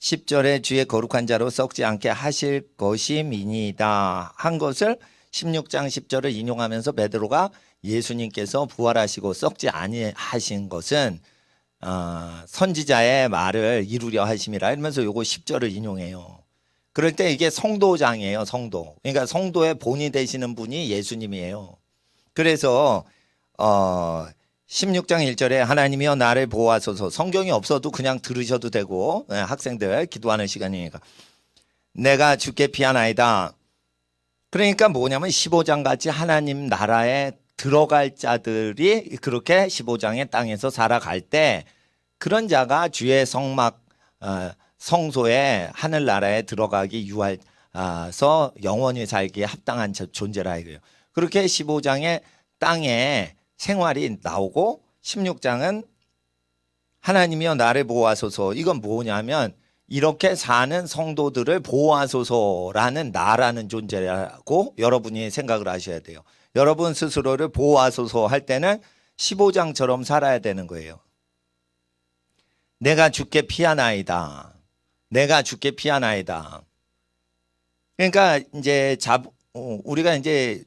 10절에 주의 거룩한 자로 썩지 않게 하실 것임이니이다 한 것을 16장 10절을 인용하면서 베드로가 예수님께서 부활하시고 썩지 아니하신 것은 선지자의 말을 이루려 하심이라 이러면서 요거 10절을 인용해요. 그럴 때 이게 성도장이에요. 성도. 그러니까 성도의 본이 되시는 분이 예수님이에요. 그래서 16장 1절에 하나님이여 나를 보호하소서. 성경이 없어도 그냥 들으셔도 되고 학생들 기도하는 시간이니까 내가 주께 피하나이다. 그러니까 뭐냐면 15장 같이 하나님 나라에 들어갈 자들이 그렇게 15장의 땅에서 살아갈 때 그런 자가 주의 성막 성소에 하늘나라에 들어가기 유하서 영원히 살기에 합당한 존재라 이거예요. 그렇게 15장의 땅에 생활이 나오고 16장은 하나님이여 나를 보호하소서. 이건 뭐냐면 이렇게 사는 성도들을 보호하소서라는 나라는 존재라고 여러분이 생각을 하셔야 돼요. 여러분 스스로를 보호하소서 할 때는 15장처럼 살아야 되는 거예요. 내가 주께 피하나이다. 내가 주께 피하나이다. 그러니까 이제 우리가 이제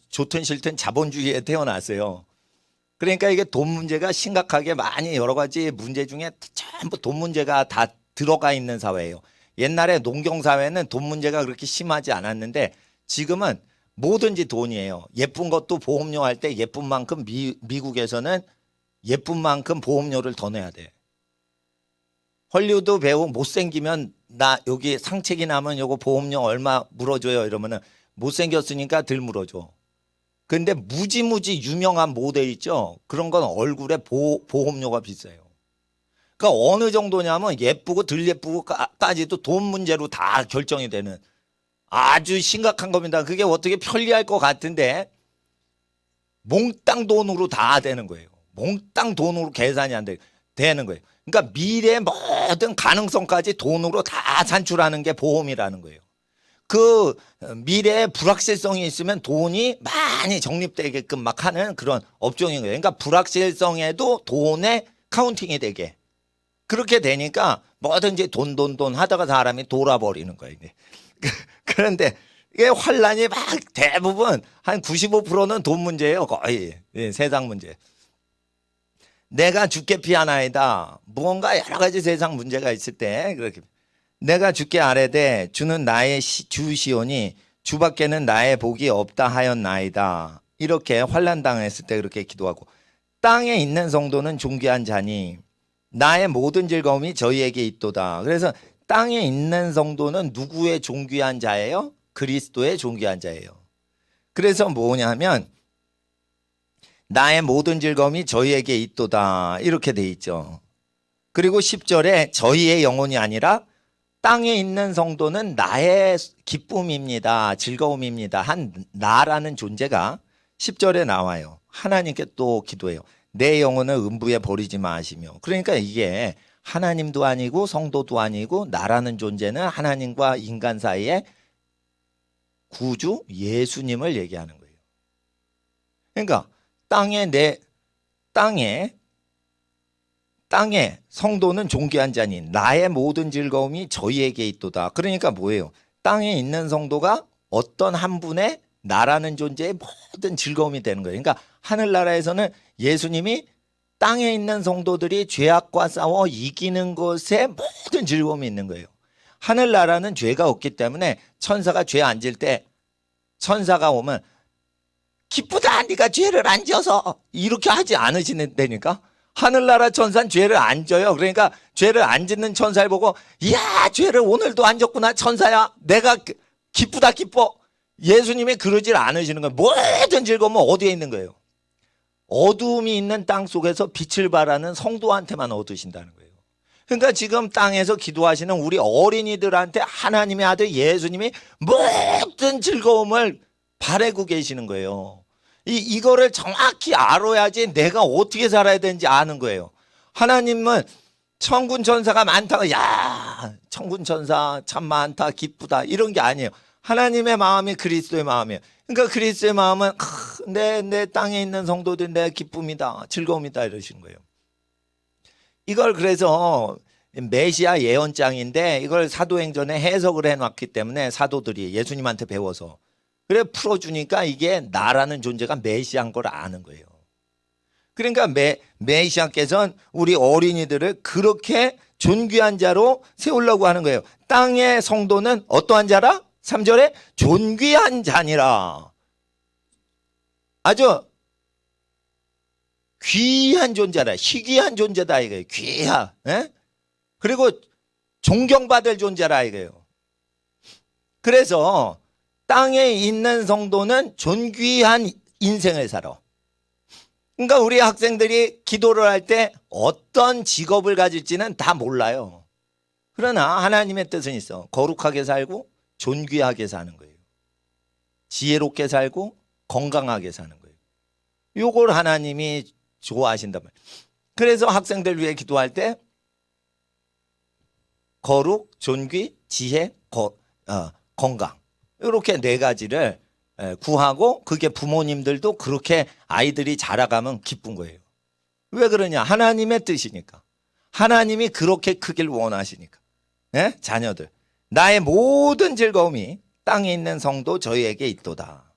좋든 싫든 자본주의에 태어났어요. 그러니까 이게 돈 문제가 심각하게 많이 여러 가지 문제 중에 전부 돈 문제가 다 들어가 있는 사회예요. 옛날에 농경사회는 돈 문제가 그렇게 심하지 않았는데 지금은 뭐든지 돈이에요. 예쁜 것도 보험료 할 때 예쁜 만큼 미국에서는 예쁜 만큼 보험료를 더 내야 돼. 헐리우드 배우 못생기면 나 여기 상책이 나면 요거 보험료 얼마 물어줘요 이러면은 못생겼으니까 덜 물어줘. 근데 무지무지 유명한 모델 있죠? 그런 건 얼굴에 보험료가 비싸요. 그러니까 어느 정도냐면 예쁘고 덜 예쁘고까지도 돈 문제로 다 결정이 되는 아주 심각한 겁니다. 그게 어떻게 편리할 것 같은데 몽땅 돈으로 다 되는 거예요. 몽땅 돈으로 계산이 안 되는 거예요. 그러니까 미래의 모든 가능성까지 돈으로 다 산출하는 게 보험이라는 거예요. 그 미래에 불확실성이 있으면 돈이 많이 적립되게끔 막 하는 그런 업종인 거예요. 그러니까 불확실성에도 돈에 카운팅이 되게. 그렇게 되니까 뭐든지 돈 하다가 사람이 돌아버리는 거예요. 그런데 이게 환란이 막 대부분 한 95%는 돈 문제예요. 거의 세상 문제. 내가 주께 피하나이다. 무언가 여러 가지 세상 문제가 있을 때 그렇게 내가 주께 아뢰되 주는 나의 주시오니 주밖에는 나의 복이 없다 하였나이다. 이렇게 환난 당했을 때 그렇게 기도하고 땅에 있는 성도는 존귀한 자니 나의 모든 즐거움이 저희에게 있도다. 그래서 땅에 있는 성도는 누구의 존귀한 자예요? 그리스도의 존귀한 자예요. 그래서 뭐냐면 나의 모든 즐거움이 저희에게 있도다. 이렇게 돼 있죠. 그리고 10절에 저희의 영혼이 아니라 땅에 있는 성도는 나의 기쁨입니다. 즐거움입니다. 한 나라는 존재가 10절에 나와요. 하나님께 또 기도해요. 내 영혼을 음부에 버리지 마시며. 그러니까 이게 하나님도 아니고 성도도 아니고 나라는 존재는 하나님과 인간 사이에 구주 예수님을 얘기하는 거예요. 그러니까 땅에 성도는 존귀한 자니 나의 모든 즐거움이 저희에게 있도다. 그러니까 뭐예요? 땅에 있는 성도가 어떤 한 분의 나라는 존재의 모든 즐거움이 되는 거예요. 그러니까 하늘나라에서는 예수님이 땅에 있는 성도들이 죄악과 싸워 이기는 것에 모든 즐거움이 있는 거예요. 하늘나라는 죄가 없기 때문에 천사가 죄 안 질 때 천사가 오면 기쁘다 네가 죄를 안 져서 이렇게 하지 않으시는데니까 하늘나라 천사는 죄를 안 져요. 그러니까 죄를 안 짓는 천사를 보고 이야 죄를 오늘도 안 졌구나 천사야 내가 기쁘다 기뻐. 예수님이 그러질 않으시는 거예요. 모든 즐거움은 어디에 있는 거예요? 어두움이 있는 땅 속에서 빛을 발하는 성도한테만 얻으신다는 거예요. 그러니까 지금 땅에서 기도하시는 우리 어린이들한테 하나님의 아들 예수님이 모든 즐거움을 바라고 계시는 거예요. 이거를 정확히 알아야지 내가 어떻게 살아야 되는지 아는 거예요. 하나님은 천군 천사가 많다고 야 천군 천사 참 많다 기쁘다 이런 게 아니에요. 하나님의 마음이 그리스도의 마음이에요. 그러니까 그리스도의 마음은 내 땅에 있는 성도들 내 기쁨이다 즐거움이다 이러시는 거예요. 이걸 그래서 메시아 예언장인데 이걸 사도행전에 해석을 해놨기 때문에 사도들이 예수님한테 배워서 그래 풀어주니까 이게 나라는 존재가 메시아인 걸 아는 거예요. 그러니까 메시아께서는 우리 어린이들을 그렇게 존귀한 자로 세우려고 하는 거예요. 땅의 성도는 어떠한 자라? 3절에 존귀한 자니라. 아주 귀한 존재다. 희귀한 존재다 이거예요. 귀하. 에? 그리고 존경받을 존재라 이거예요. 그래서 땅에 있는 성도는 존귀한 인생을 살아. 그러니까 우리 학생들이 기도를 할 때 어떤 직업을 가질지는 다 몰라요. 그러나 하나님의 뜻은 있어. 거룩하게 살고 존귀하게 사는 거예요. 지혜롭게 살고 건강하게 사는 거예요. 요걸 하나님이 좋아하신단 말이에요. 그래서 학생들 위해 기도할 때 거룩, 존귀, 지혜, 건강 이렇게 네 가지를 구하고 그게 부모님들도 그렇게 아이들이 자라가면 기쁜 거예요. 왜 그러냐? 하나님의 뜻이니까. 하나님이 그렇게 크길 원하시니까. 네? 자녀들. 나의 모든 즐거움이 땅에 있는 성도 저희에게 있도다.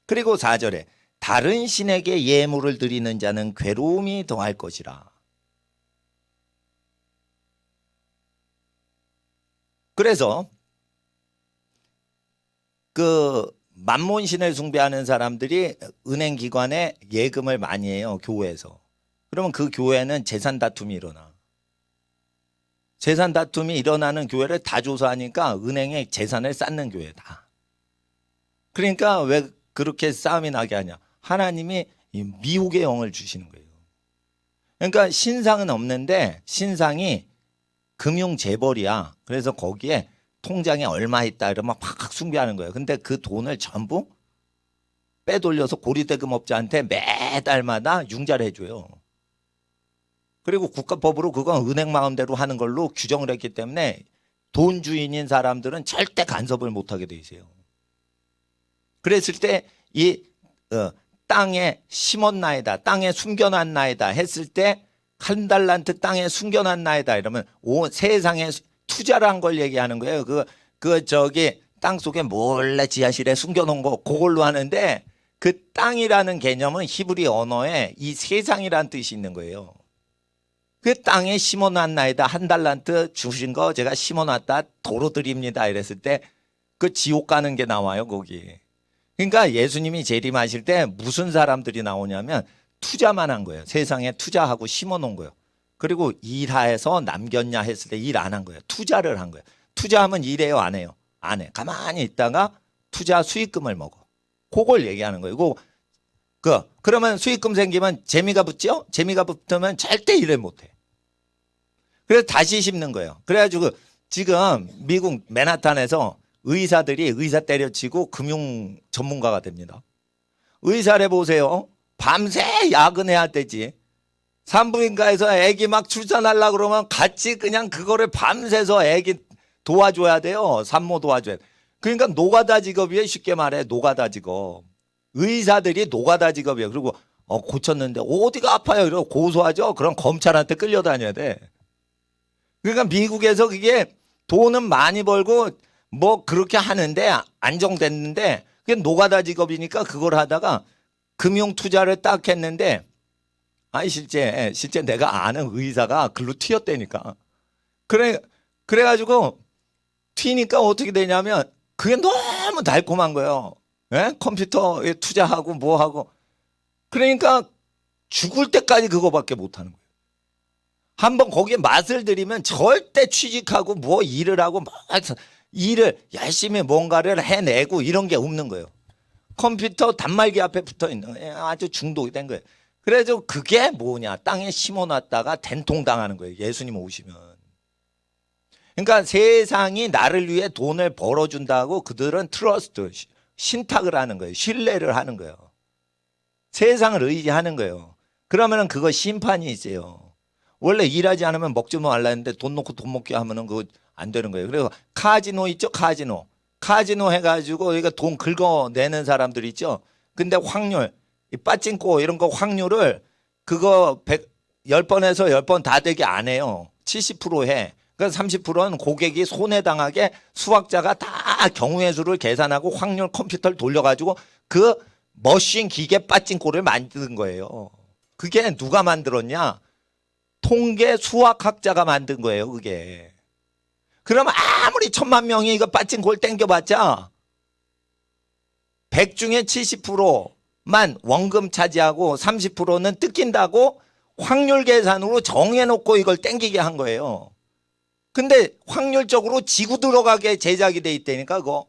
그리고 4절에 다른 신에게 예물을 드리는 자는 괴로움이 더할 것이라. 그래서 그 만몬신을 숭배하는 사람들이 은행기관에 예금을 많이 해요. 교회에서. 그러면 그 교회는 재산 다툼이 일어나. 재산 다툼이 일어나는 교회를 다 조사하니까 은행에 재산을 쌓는 교회다. 그러니까 왜 그렇게 싸움이 나게 하냐. 하나님이 미혹의 영을 주시는 거예요. 그러니까 신상은 없는데 신상이 금융재벌이야. 그래서 거기에 통장에 얼마 있다 이러면 팍 숭배하는 거예요. 근데 그 돈을 전부 빼돌려서 고리대금업자한테 매달마다 융자를 해줘요. 그리고 국가법으로 그건 은행 마음대로 하는 걸로 규정을 했기 때문에 돈 주인인 사람들은 절대 간섭을 못하게 돼 있어요. 그랬을 때 이 땅에 심었나이다, 땅에 숨겨놨나이다 했을 때 1달란트 땅에 숨겨놨나이다 이러면 세상에 투자를 한 걸 얘기하는 거예요. 저기 땅 속에 몰래 지하실에 숨겨놓은 거 그걸로 하는데 그 땅이라는 개념은 히브리 언어에 이 세상이라는 뜻이 있는 거예요. 그 땅에 심어놨나이다. 1달란트 주신 거 제가 심어놨다 도로 드립니다 이랬을 때 그 지옥 가는 게 나와요 거기. 그러니까 예수님이 재림하실 때 무슨 사람들이 나오냐면 투자만 한 거예요. 세상에 투자하고 심어놓은 거예요. 그리고 일해서 남겼냐 했을 때 일 안 한 거예요. 투자를 한 거예요. 투자하면 일해요 안 해요? 안 해. 가만히 있다가 투자 수익금을 먹어. 그걸 얘기하는 거예요. 그러면 수익금 생기면 재미가 붙죠? 재미가 붙으면 절대 일을 못 해. 그래서 다시 심는 거예요. 그래가지고 지금 미국 맨하탄에서 의사들이 의사 때려치고 금융 전문가가 됩니다. 의사를 보세요. 밤새 야근해야 되지. 산부인과에서 애기 막 출산하려고 그러면 같이 그냥 그거를 밤새서 애기 도와줘야 돼요. 산모 도와줘야 돼. 그러니까 노가다 직업이에요. 쉽게 말해 노가다 직업. 의사들이 노가다 직업이에요. 그리고 고쳤는데 어디가 아파요? 이러고 고소하죠. 그럼 검찰한테 끌려다녀야 돼. 그러니까 미국에서 그게 돈은 많이 벌고 뭐 그렇게 하는데 안정됐는데 그게 노가다 직업이니까 그걸 하다가 금융 투자를 딱 했는데 실제 내가 아는 의사가 글로 튀었다니까. 그래가지고 튀니까 어떻게 되냐면 그게 너무 달콤한 거예요. 예? 컴퓨터에 투자하고 뭐하고. 그러니까 죽을 때까지 그거밖에 못하는 거예요. 한번 거기에 맛을 들이면 절대 취직하고 뭐 일을 하고 뭐 일을 열심히 뭔가를 해내고 이런 게 없는 거예요. 컴퓨터 단말기 앞에 붙어 있는 거예요. 아주 중독이 된 거예요. 그래서 그게 뭐냐. 땅에 심어놨다가 된통당하는 거예요. 예수님 오시면. 그러니까 세상이 나를 위해 돈을 벌어준다고 그들은 트러스트, 신탁을 하는 거예요. 신뢰를 하는 거예요. 세상을 의지하는 거예요. 그러면 그거 심판이 있어요. 원래 일하지 않으면 먹지 말라는데 돈 놓고 돈 먹게 하면은 그거 안 되는 거예요. 그리고 카지노 있죠? 카지노 해가지고 이거 돈 긁어내는 사람들 있죠? 근데 확률, 빠찡코 이런 거 확률을 그거 10번에서 10번 다 되게 안 해요. 70% 해. 그러니까 30%는 고객이 손해당하게 수학자가 다 경우의 수를 계산하고 확률 컴퓨터를 돌려가지고 그 머신 기계 빠진코를 만든 거예요. 그게 누가 만들었냐? 통계 수학학자가 만든 거예요, 그게. 그러면 아무리 1000만 명이 이거 빠진코를 땡겨봤자 100 중에 70%만 원금 차지하고 30%는 뜯긴다고 확률 계산으로 정해놓고 이걸 땡기게 한 거예요. 근데 확률적으로 지구 들어가게 제작이 돼 있다니까 그거.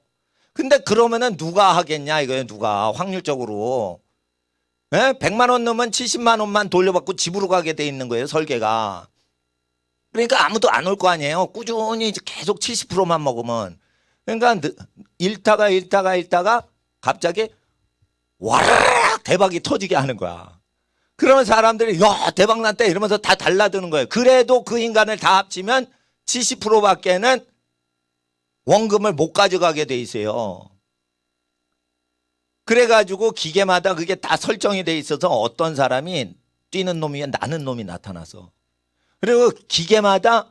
근데 그러면은 누가 하겠냐 이거예요. 누가 확률적으로. 예? 100만 원 넣으면 70만 원만 돌려받고 집으로 가게 돼 있는 거예요. 설계가. 그러니까 아무도 안 올 거 아니에요. 꾸준히 계속 70%만 먹으면. 그러니까 읽다가 갑자기 와르르 대박이 터지게 하는 거야. 그러면 사람들이 야 대박 났다 이러면서 다 달라드는 거예요. 그래도 그 인간을 다 합치면 70%밖에는 원금을 못 가져가게 돼 있어요. 그래가지고 기계마다 그게 다 설정이 돼 있어서 어떤 사람이 뛰는 놈이 나는 놈이 나타나서 그리고 기계마다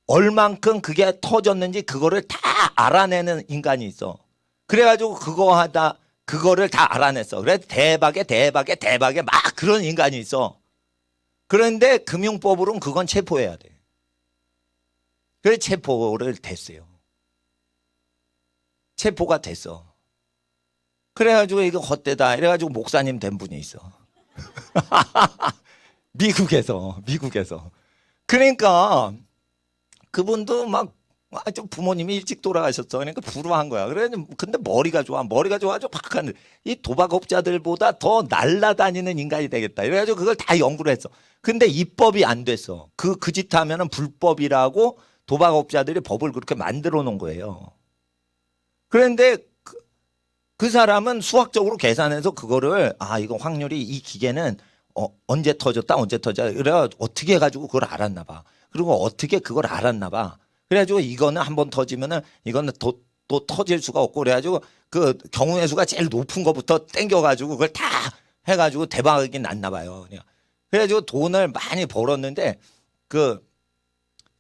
얼만큼 그게 터졌는지 그거를 다 알아내는 인간이 있어. 그래가지고 그거를 다 알아냈어. 그래 대박에 막 그런 인간이 있어. 그런데 금융법으로는 그건 체포해야 돼. 그래 체포를 됐어요. 체포가 됐어. 그래가지고 이거 헛되다. 이래가지고 목사님 된 분이 있어. 미국에서. 그러니까 그분도 막 좀 부모님이 일찍 돌아가셨어. 그러니까 불우한 거야. 그래 근데 머리가 좋아가지고 막 하는 이 도박업자들보다 더 날라다니는 인간이 되겠다. 이래가지고 그걸 다 연구를 했어. 근데 입법이 안 됐어. 그 짓 하면은 불법이라고 도박업자들이 법을 그렇게 만들어 놓은 거예요. 그런데 그 사람은 수학적으로 계산해서 그거를 이거 확률이 이 기계는 언제 터졌다. 그래 어떻게 해가지고 그걸 알았나 봐. 그리고 어떻게 그걸 알았나 봐. 그래가지고 이거는 한번 터지면은 이거는 또 터질 수가 없고 그래가지고 그 경우의 수가 제일 높은 거부터 땡겨가지고 그걸 다 해가지고 대박이 났나 봐요. 그래가지고 돈을 많이 벌었는데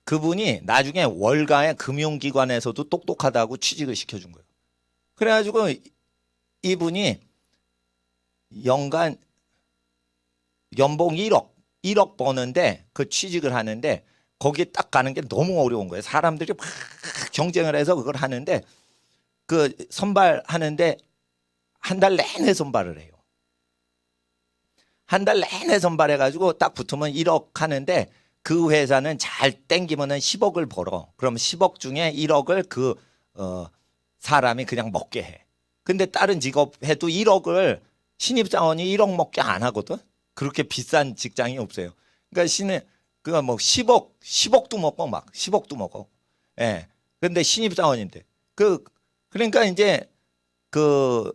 그분이 나중에 월가의 금융기관에서도 똑똑하다고 취직을 시켜준 거예요. 그래가지고 이분이 연간 연봉 1억 버는데 그 취직을 하는데 거기 딱 가는 게 너무 어려운 거예요. 사람들이 막 경쟁을 해서 그걸 하는데 그 선발하는데 한 달 내내 선발을 해요. 한 달 내내 선발해가지고 딱 붙으면 1억 하는데 그 회사는 잘 땡기면은 10억을 벌어. 그럼 10억 중에 1억을 사람이 그냥 먹게 해. 근데 다른 직업 해도 1억을 신입사원이 1억 먹게 안 하거든. 그렇게 비싼 직장이 없어요. 그러니까 뭐 10억도 먹고 막 10억도 먹어. 예. 근데 신입사원인데. 그러니까 이제 그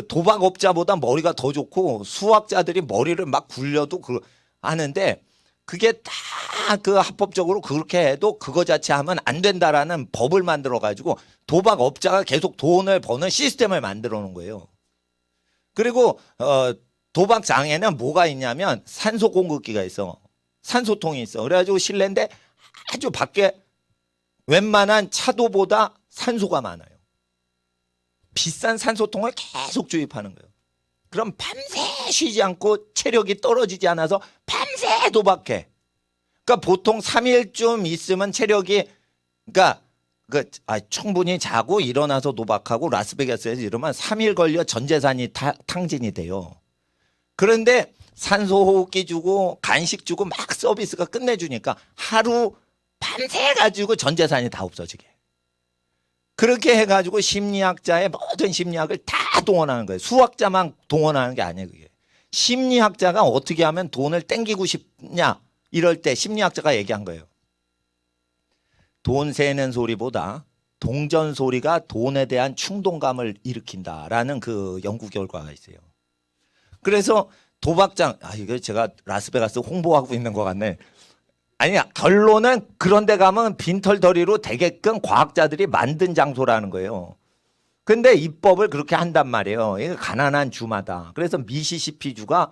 도박업자보다 머리가 더 좋고 수학자들이 머리를 막 굴려도 하는데 그게 다 그 합법적으로 그렇게 해도 그거 자체 하면 안 된다라는 법을 만들어 가지고 도박업자가 계속 돈을 버는 시스템을 만들어 놓은 거예요. 그리고 도박장에는 뭐가 있냐면 산소 공급기가 있어. 산소통이 있어. 그래가지고 실내인데 아주 밖에 웬만한 차도보다 산소가 많아요. 비싼 산소통을 계속 주입하는 거예요. 그럼 밤새 쉬지 않고 체력이 떨어지지 않아서 밤새 도박해. 그러니까 보통 3일쯤 있으면 체력이 그러니까 충분히 자고 일어나서 도박하고 라스베가스에서 이러면 3일 걸려 전 재산이 탕진이 돼요. 그런데 산소호흡기 주고 간식 주고 막 서비스가 끝내주니까 하루 밤새 가지고 전 재산이 다 없어지게. 그렇게 해가지고 심리학자의 모든 심리학을 다 동원하는 거예요. 수학자만 동원하는 게 아니에요. 그게. 심리학자가 어떻게 하면 돈을 땡기고 싶냐 이럴 때 심리학자가 얘기한 거예요. 돈 세는 소리보다 동전 소리가 돈에 대한 충동감을 일으킨다라는 그 연구 결과가 있어요. 그래서 도박장 이거 제가 라스베가스 홍보하고 있는 것 같네. 아니 결론은 그런 데 가면 빈털터리로 되게끔 과학자들이 만든 장소라는 거예요. 근데 입법을 그렇게 한단 말이에요. 이거 가난한 주마다. 그래서 미시시피 주가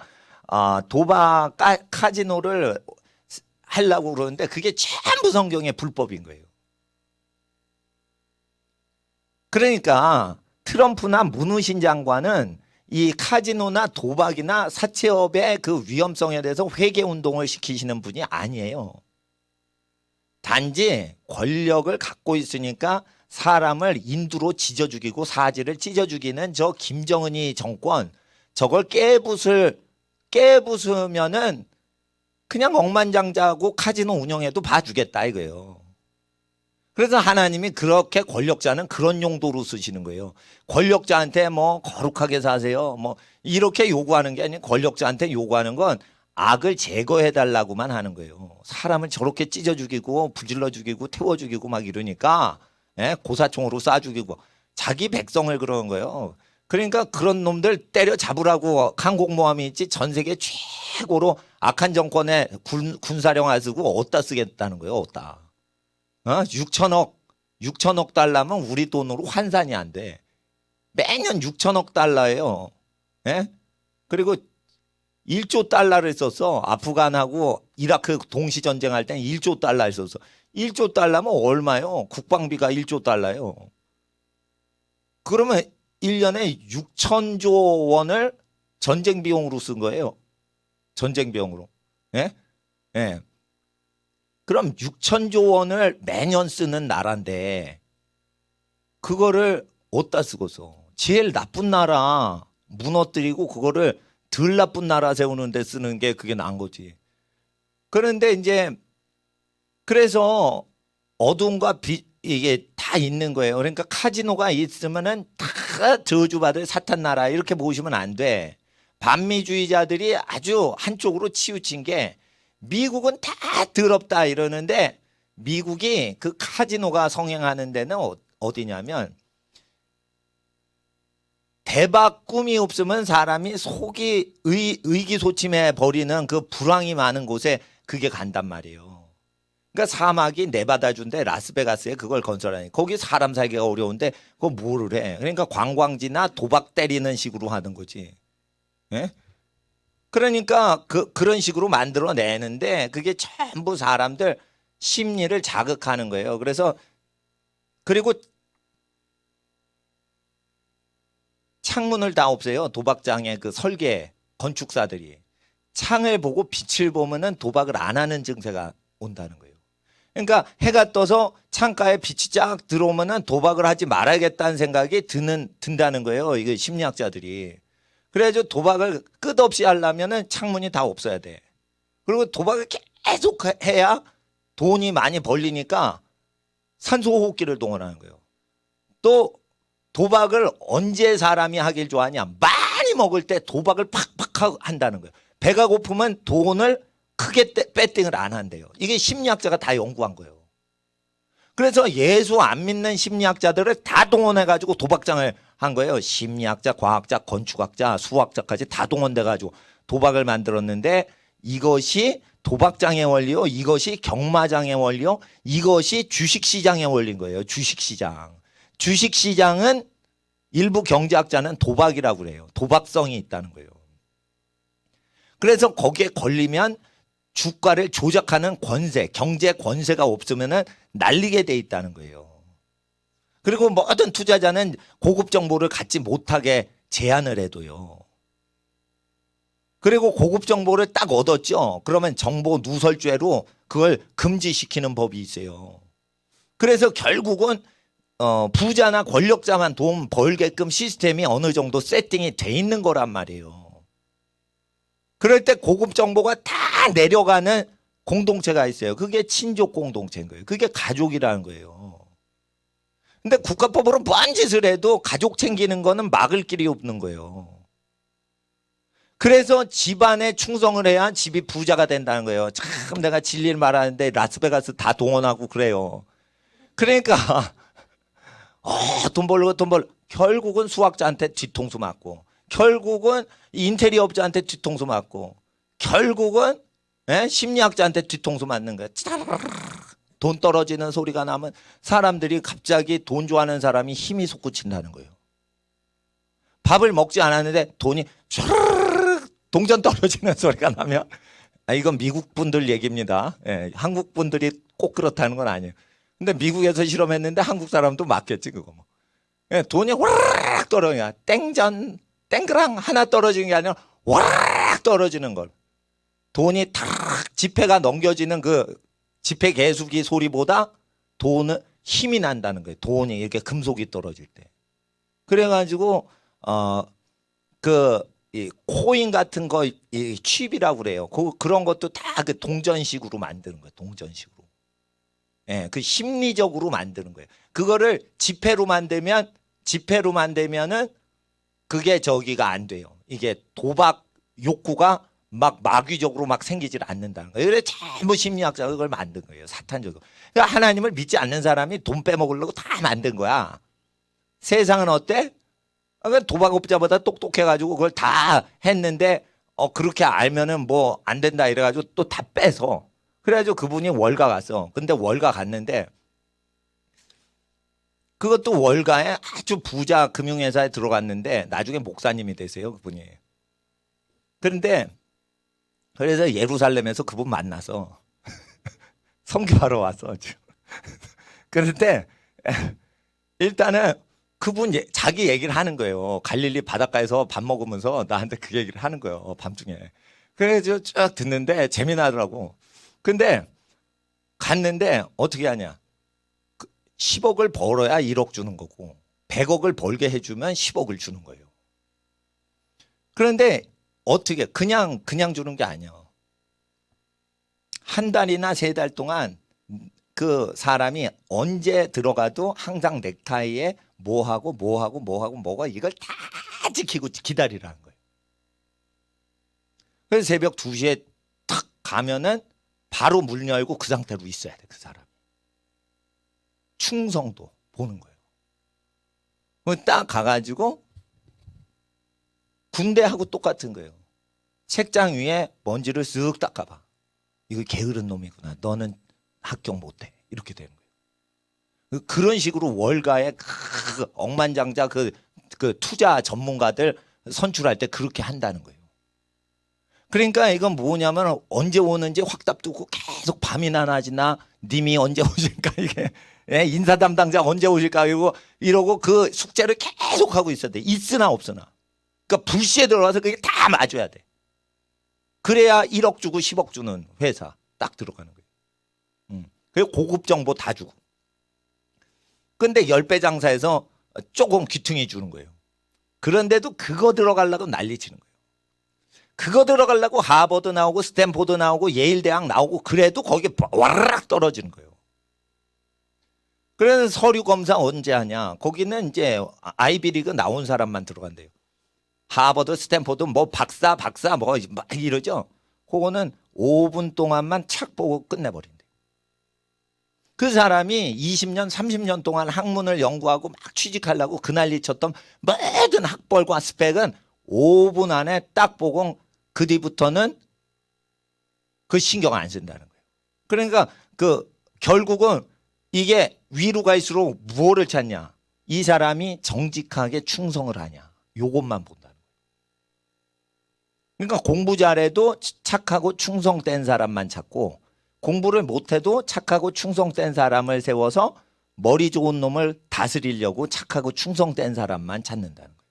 도박 카지노를 하려고 그러는데 그게 전부 성경의 불법인 거예요. 그러니까 트럼프나 문우신 장관은 이 카지노나 도박이나 사채업의 그 위험성에 대해서 회개 운동을 시키시는 분이 아니에요. 단지 권력을 갖고 있으니까 사람을 인두로 찢어 죽이고 사지를 찢어 죽이는 저 김정은이 정권, 저걸 깨부수면은 그냥 억만장자하고 카지노 운영해도 봐주겠다 이거예요. 그래서 하나님이 그렇게 권력자는 그런 용도로 쓰시는 거예요. 권력자한테 뭐 거룩하게 사세요. 뭐 이렇게 요구하는 게 아니고 권력자한테 요구하는 건 악을 제거해 달라고만 하는 거예요. 사람을 저렇게 찢어 죽이고 부질러 죽이고 태워 죽이고 막 이러니까 고사총으로 쏴 죽이고 자기 백성을 그러는 거예요. 그러니까 그런 놈들 때려 잡으라고 항공모함이 있지 전 세계 최고로 악한 정권에 군사령을 쓰고 어디다 쓰겠다는 거예요. 어디다. 6천억 달러면 우리 돈으로 환산이 안 돼. 매년 6천억 달러예요. 예? 그리고 1조 달러를 썼어. 아프간하고 이라크 동시 전쟁할 땐 1조 달러를 썼어. 1조 달러면 얼마요? 국방비가 1조 달러요. 그러면 1년에 6천조 원을 전쟁 비용으로 쓴 거예요. 전쟁 비용으로. 예? 예. 그럼 6천조 원을 매년 쓰는 나라인데 그거를 어디다 쓰고서 제일 나쁜 나라 무너뜨리고 그거를 덜 나쁜 나라 세우는 데 쓰는 게 그게 나은 거지. 그런데 이제 그래서 어둠과 빛 이게 다 있는 거예요. 그러니까 카지노가 있으면은 다 저주받을 사탄 나라 이렇게 보시면 안 돼. 반미주의자들이 아주 한쪽으로 치우친 게 미국은 다 더럽다 이러는데 미국이 그 카지노가 성행하는 데는 어디냐면 대박 꿈이 없으면 사람이 속이 의기소침해 버리는 그 불황이 많은 곳에 그게 간단 말이에요. 그러니까 사막이 네바다주인데 라스베가스에 그걸 건설하니 거기 사람 살기가 어려운데 그거 뭐를 해. 그러니까 관광지나 도박 때리는 식으로 하는 거지. 예? 그러니까 그런 식으로 만들어내는데 그게 전부 사람들 심리를 자극하는 거예요. 그래서 그리고 창문을 다 없애요. 도박장의 그 설계 건축사들이. 창을 보고 빛을 보면은 도박을 안 하는 증세가 온다는 거예요. 그러니까 해가 떠서 창가에 빛이 쫙 들어오면은 도박을 하지 말아야겠다는 생각이 든다는 거예요. 이게 심리학자들이. 그래가지고 도박을 끝없이 하려면은 창문이 다 없어야 돼. 그리고 도박을 계속 해야 돈이 많이 벌리니까 산소호흡기를 동원하는 거예요. 또 도박을 언제 사람이 하길 좋아하냐. 많이 먹을 때 도박을 팍팍 한다는 거예요. 배가 고프면 돈을 크게 배팅을 안 한대요. 이게 심리학자가 다 연구한 거예요. 그래서 예수 안 믿는 심리학자들을 다 동원해가지고 도박장을 한 거예요. 심리학자, 과학자, 건축학자, 수학자까지 다 동원돼가지고 도박을 만들었는데 이것이 도박장의 원리요. 이것이 경마장의 원리요. 이것이 주식시장의 원리인 거예요. 주식시장. 주식시장은 일부 경제학자는 도박이라고 그래요. 도박성이 있다는 거예요. 그래서 거기에 걸리면 주가를 조작하는 권세, 경제 권세가 없으면 날리게 돼 있다는 거예요. 그리고 모든 투자자는 고급 정보를 갖지 못하게 제한을 해도요. 그리고 고급 정보를 딱 얻었죠. 그러면 정보 누설죄로 그걸 금지시키는 법이 있어요. 그래서 결국은 부자나 권력자만 돈 벌게끔 시스템이 어느 정도 세팅이 돼 있는 거란 말이에요. 그럴 때 고급 정보가 다 내려가는 공동체가 있어요. 그게 친족 공동체인 거예요. 그게 가족이라는 거예요. 근데 국가법으로 뭔 짓을 해도 가족 챙기는 거는 막을 길이 없는 거예요. 그래서 집안에 충성을 해야 집이 부자가 된다는 거예요. 참 내가 진리를 말하는데 라스베가스 다 동원하고 그래요. 그러니까 돈 벌고 결국은 수학자한테 뒤통수 맞고 결국은 인테리어 업자한테 뒤통수 맞고 결국은 심리학자한테 뒤통수 맞는 거야. 돈 떨어지는 소리가 나면 사람들이 갑자기 돈 좋아하는 사람이 힘이 솟구친다는 거예요. 밥을 먹지 않았는데 돈이 촤르르 동전 떨어지는 소리가 나면 이건 미국 분들 얘기입니다. 예, 한국 분들이 꼭 그렇다는 건 아니에요. 근데 미국에서 실험했는데 한국 사람도 맞겠지 그거 뭐. 예, 돈이 와락 떨어져. 땡전 땡그랑 하나 떨어지는 게 아니라 와락 떨어지는 걸. 돈이 탁 지폐가 넘겨지는 그 지폐 개수기 소리보다 돈은 힘이 난다는 거예요. 돈이 이렇게 금속이 떨어질 때. 그래가지고 이 코인 같은 거, 이 칩이라고 그래요. 그런 것도 다 그 동전식으로 만드는 거예요. 동전식으로. 예, 그 심리적으로 만드는 거예요. 그거를 지폐로 만들면은 그게 저기가 안 돼요. 이게 도박 욕구가 막 마귀적으로 막 생기질 않는다는 거예요. 그래 전부 심리학자가 그걸 만든 거예요. 사탄적으로. 그러니까 하나님을 믿지 않는 사람이 돈 빼먹으려고 다 만든 거야. 세상은 어때? 도박업자보다 똑똑해가지고 그걸 다 했는데 그렇게 알면은 뭐 안 된다 이래가지고 또 다 빼서 그래가지고 그분이 월가 갔어. 근데 월가 갔는데 그것도 월가에 아주 부자 금융회사에 들어갔는데 나중에 목사님이 되세요 그분이. 그런데 그래서 예루살렘에서 그분 만나서 선교하러 왔어. 그런데 일단은 그분 자기 얘기를 하는 거예요. 갈릴리 바닷가에서 밥 먹으면서 나한테 그 얘기를 하는 거예요. 밤중에. 그래서 쭉 듣는데 재미나더라고. 근데 갔는데 어떻게 하냐. 10억을 벌어야 1억 주는 거고 100억을 벌게 해주면 10억을 주는 거예요. 그런데 어떻게 그냥 주는 게 아니야. 한 달이나 3달 동안 그 사람이 언제 들어가도 항상 넥타이에 뭐가 이걸 다 지키고 기다리라는 거예요. 그래서 새벽 2시에 탁 가면은 바로 문 열고 그 상태로 있어야 돼, 그 사람이. 충성도 보는 거예요. 딱 가가지고 군대하고 똑같은 거예요. 책장 위에 먼지를 쓱 닦아봐. 이거 게으른 놈이구나. 너는 합격 못해. 이렇게 되는 거예요. 그런 식으로 월가에 그 억만장자 그 투자 전문가들 선출할 때 그렇게 한다는 거예요. 그러니까 이건 뭐냐면 언제 오는지 확답 두고 계속 밤이나 낮이나 님이 언제 오실까 이게 인사 담당자 언제 오실까 이러고 그 숙제를 계속 하고 있어야 돼. 있으나 없으나. 그러니까 불시에 들어가서 그게 다 맞아야 돼. 그래야 1억 주고 10억 주는 회사 딱 들어가는 거예요. 그리고 고급 정보 다 주고. 근데 10배 장사에서 조금 귀퉁이 주는 거예요. 그런데도 그거 들어가려고 난리 치는 거예요. 그거 들어가려고 하버드 나오고 스탠포드 나오고 예일 대학 나오고 그래도 거기에 와르락 떨어지는 거예요. 그래서 서류 검사 언제 하냐. 거기는 이제 아이비리그 나온 사람만 들어간대요. 하버드 스탠포드 뭐 박사 뭐 이러죠. 그거는 5분 동안만 착 보고 끝내버린대. 그 사람이 20년 30년 동안 학문을 연구하고 막 취직하려고 그 난리 쳤던 모든 학벌과 스펙은 5분 안에 딱 보고 그 뒤부터는 그 신경 안 쓴다는 거예요. 그러니까 결국은 이게 위로 갈수록 무엇을 찾냐. 이 사람이 정직하게 충성을 하냐. 요것만 본다는 거예요. 그러니까 공부 잘해도 착하고 충성된 사람만 찾고 공부를 못해도 착하고 충성된 사람을 세워서 머리 좋은 놈을 다스리려고 착하고 충성된 사람만 찾는다는 거예요.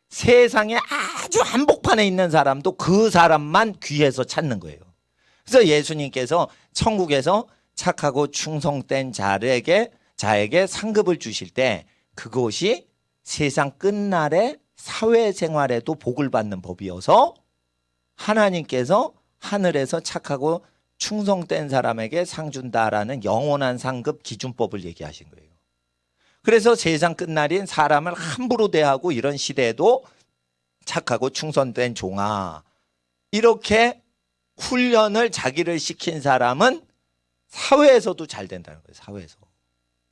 세상에 아주 한복판에 있는 사람도 그 사람만 귀해서 찾는 거예요. 그래서 예수님께서 천국에서 착하고 충성된 자에게 상급을 주실 때 그것이 세상 끝날에 사회생활에도 복을 받는 법이어서 하나님께서 하늘에서 착하고 충성된 사람에게 상 준다라는 영원한 상급 기준법을 얘기하신 거예요. 그래서 세상 끝날인 사람을 함부로 대하고 이런 시대에도 착하고 충성된 종아 이렇게 훈련을 자기를 시킨 사람은 사회에서도 잘 된다는 거예요.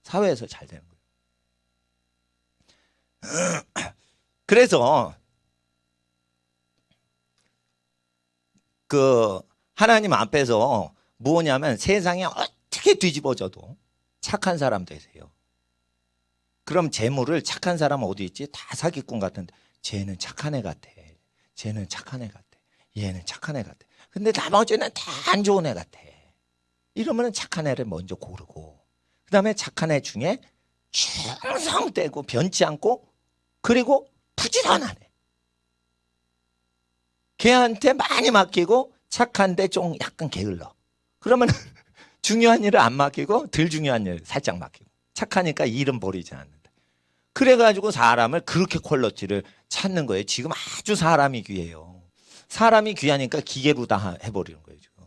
사회에서 잘 되는 거예요. 그래서 하나님 앞에서 뭐냐면 세상에 어떻게 뒤집어져도 착한 사람 되세요. 그럼 재물을 착한 사람은 어디 있지? 다 사기꾼 같은데 쟤는 착한 애 같아. 쟤는 착한 애 같아. 얘는 착한 애 같아. 근데 나머지는 다 안 좋은 애 같아. 이러면 착한 애를 먼저 고르고 그 다음에 착한 애 중에 충성되고 변치 않고 그리고 부지런한 애. 걔한테 많이 맡기고 착한데 좀 약간 게을러. 그러면 중요한 일을 안 맡기고 덜 중요한 일 살짝 맡기고 착하니까 일은 버리지 않는다. 그래가지고 사람을 그렇게 퀄러티를 찾는 거예요. 지금 아주 사람이 귀해요. 사람이 귀하니까 기계로 다 해버리는 거예요 지금.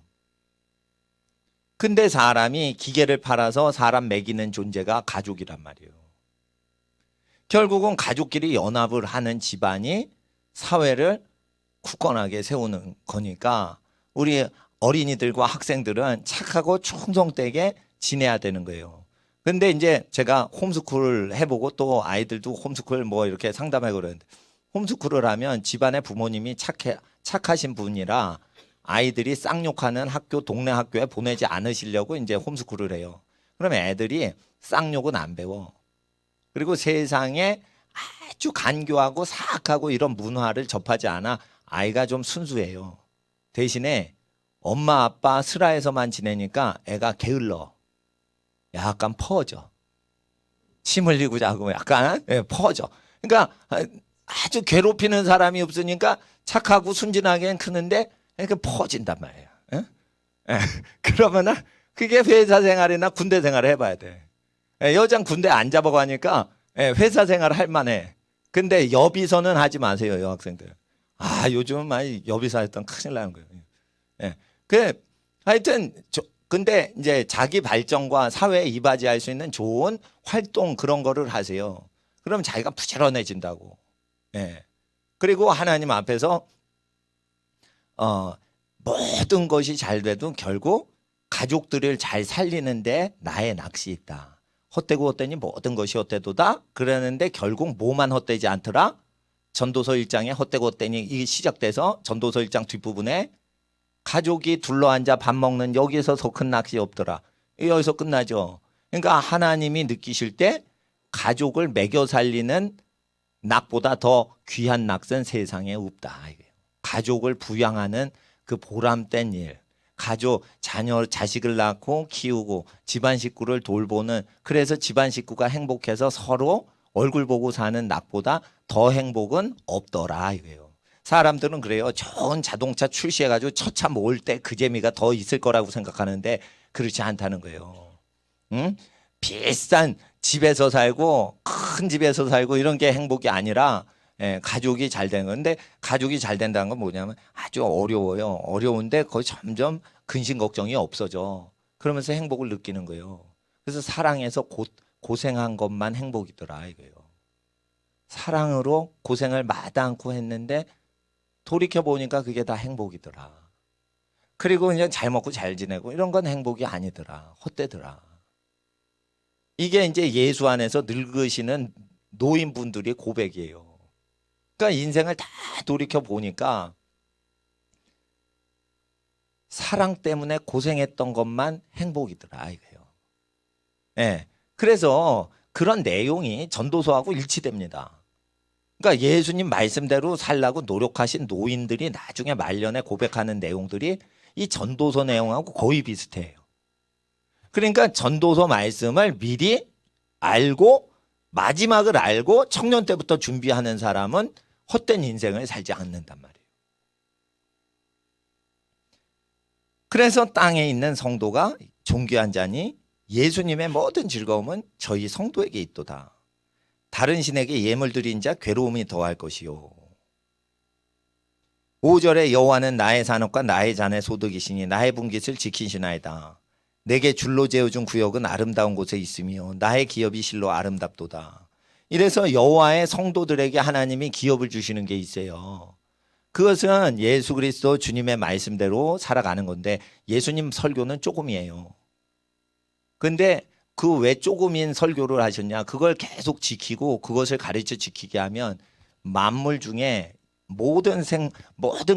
근데 사람이 기계를 팔아서 사람 먹이는 존재가 가족이란 말이에요. 결국은 가족끼리 연합을 하는 집안이 사회를 굳건하게 세우는 거니까 우리 어린이들과 학생들은 착하고 충성되게 지내야 되는 거예요. 근데 이제 제가 홈스쿨을 해보고 또 아이들도 홈스쿨 뭐 이렇게 상담하고 그러는데 홈스쿨을 하면 집안의 부모님이 착하신 분이라 아이들이 쌍욕하는 학교, 동네 학교에 보내지 않으시려고 이제 홈스쿨을 해요. 그러면 애들이 쌍욕은 안 배워. 그리고 세상에 아주 간교하고 사악하고 이런 문화를 접하지 않아 아이가 좀 순수해요. 대신에 엄마 아빠 슬하에서만 지내니까 애가 게을러. 약간 퍼져. 침 흘리고 자고 약간 퍼져. 그러니까 아주 괴롭히는 사람이 없으니까 착하고 순진하게 크는데 이렇게 퍼진단 말이에요. 그러면은 그게 회사 생활이나 군대 생활을 해봐야 돼. 여장 군대 안 잡아가니까 회사 생활 할 만해. 근데 여비서는 하지 마세요, 여학생들. 아, 요즘은 많이 여비서 했던 큰일 나는 거예요. 하여튼, 근데 이제 자기 발전과 사회에 이바지할 수 있는 좋은 활동 그런 거를 하세요. 그럼 자기가 부지런해진다고. 그리고 하나님 앞에서, 모든 것이 잘 돼도 결국 가족들을 잘 살리는데 나의 낚시 있다. 헛되고 헛되니 모든 것이 헛되도다. 그러는데 결국 뭐만 헛되지 않더라? 전도서 1장에 헛되고 헛되니 이게 시작돼서 전도서 1장 뒷부분에 가족이 둘러앉아 밥 먹는 여기에서 더 큰 낚시 없더라. 여기서 끝나죠. 그러니까 하나님이 느끼실 때 가족을 먹여 살리는 낙보다 더 귀한 낙은 세상에 없다. 가족을 부양하는 그 보람된 일. 가족, 자녀, 자식을 낳고 키우고 집안 식구를 돌보는 그래서 집안 식구가 행복해서 서로 얼굴 보고 사는 낙보다 더 행복은 없더라 이거예요. 사람들은 그래요. 좋은 자동차 출시해가지고 첫 차 모을 때 그 재미가 더 있을 거라고 생각하는데 그렇지 않다는 거예요. 응? 비싼 집에서 살고 큰 집에서 살고 이런 게 행복이 아니라 가족이 잘 되는 건데 가족이 잘 된다는 건 뭐냐면 아주 어려워요. 어려운데 거의 점점 근심 걱정이 없어져. 그러면서 행복을 느끼는 거예요. 그래서 사랑해서 고생한 것만 행복이더라 이거예요. 사랑으로 고생을 마다않고 했는데 돌이켜 보니까 그게 다 행복이더라. 그리고 그냥 잘 먹고 잘 지내고 이런 건 행복이 아니더라. 헛되더라. 이게 이제 예수 안에서 늙으시는 노인분들의 고백이에요. 그러니까 인생을 다 돌이켜 보니까 사랑 때문에 고생했던 것만 행복이더라 이거예요. 그래서 그런 내용이 전도서하고 일치됩니다. 그러니까 예수님 말씀대로 살라고 노력하신 노인들이 나중에 말년에 고백하는 내용들이 이 전도서 내용하고 거의 비슷해요. 그러니까 전도서 말씀을 미리 알고 마지막을 알고 청년 때부터 준비하는 사람은 헛된 인생을 살지 않는단 말이에요. 그래서 땅에 있는 성도가 존귀한 자니 예수님의 모든 즐거움은 저희 성도에게 있도다. 다른 신에게 예물 드린 자 괴로움이 더할 것이요. 5절에 여호와는 나의 산업과 나의 잔의 소득이시니 나의 분깃을 지키시나이다. 내게 줄로 재어준 구역은 아름다운 곳에 있으며 나의 기업이 실로 아름답도다. 이래서 여호와의 성도들에게 하나님이 기업을 주시는 게 있어요. 그것은 예수 그리스도 주님의 말씀대로 살아가는 건데 예수님 설교는 조금이에요. 근데 그 왜 조금인 설교를 하셨냐? 그걸 계속 지키고 그것을 가르쳐 지키게 하면 만물 중에 모든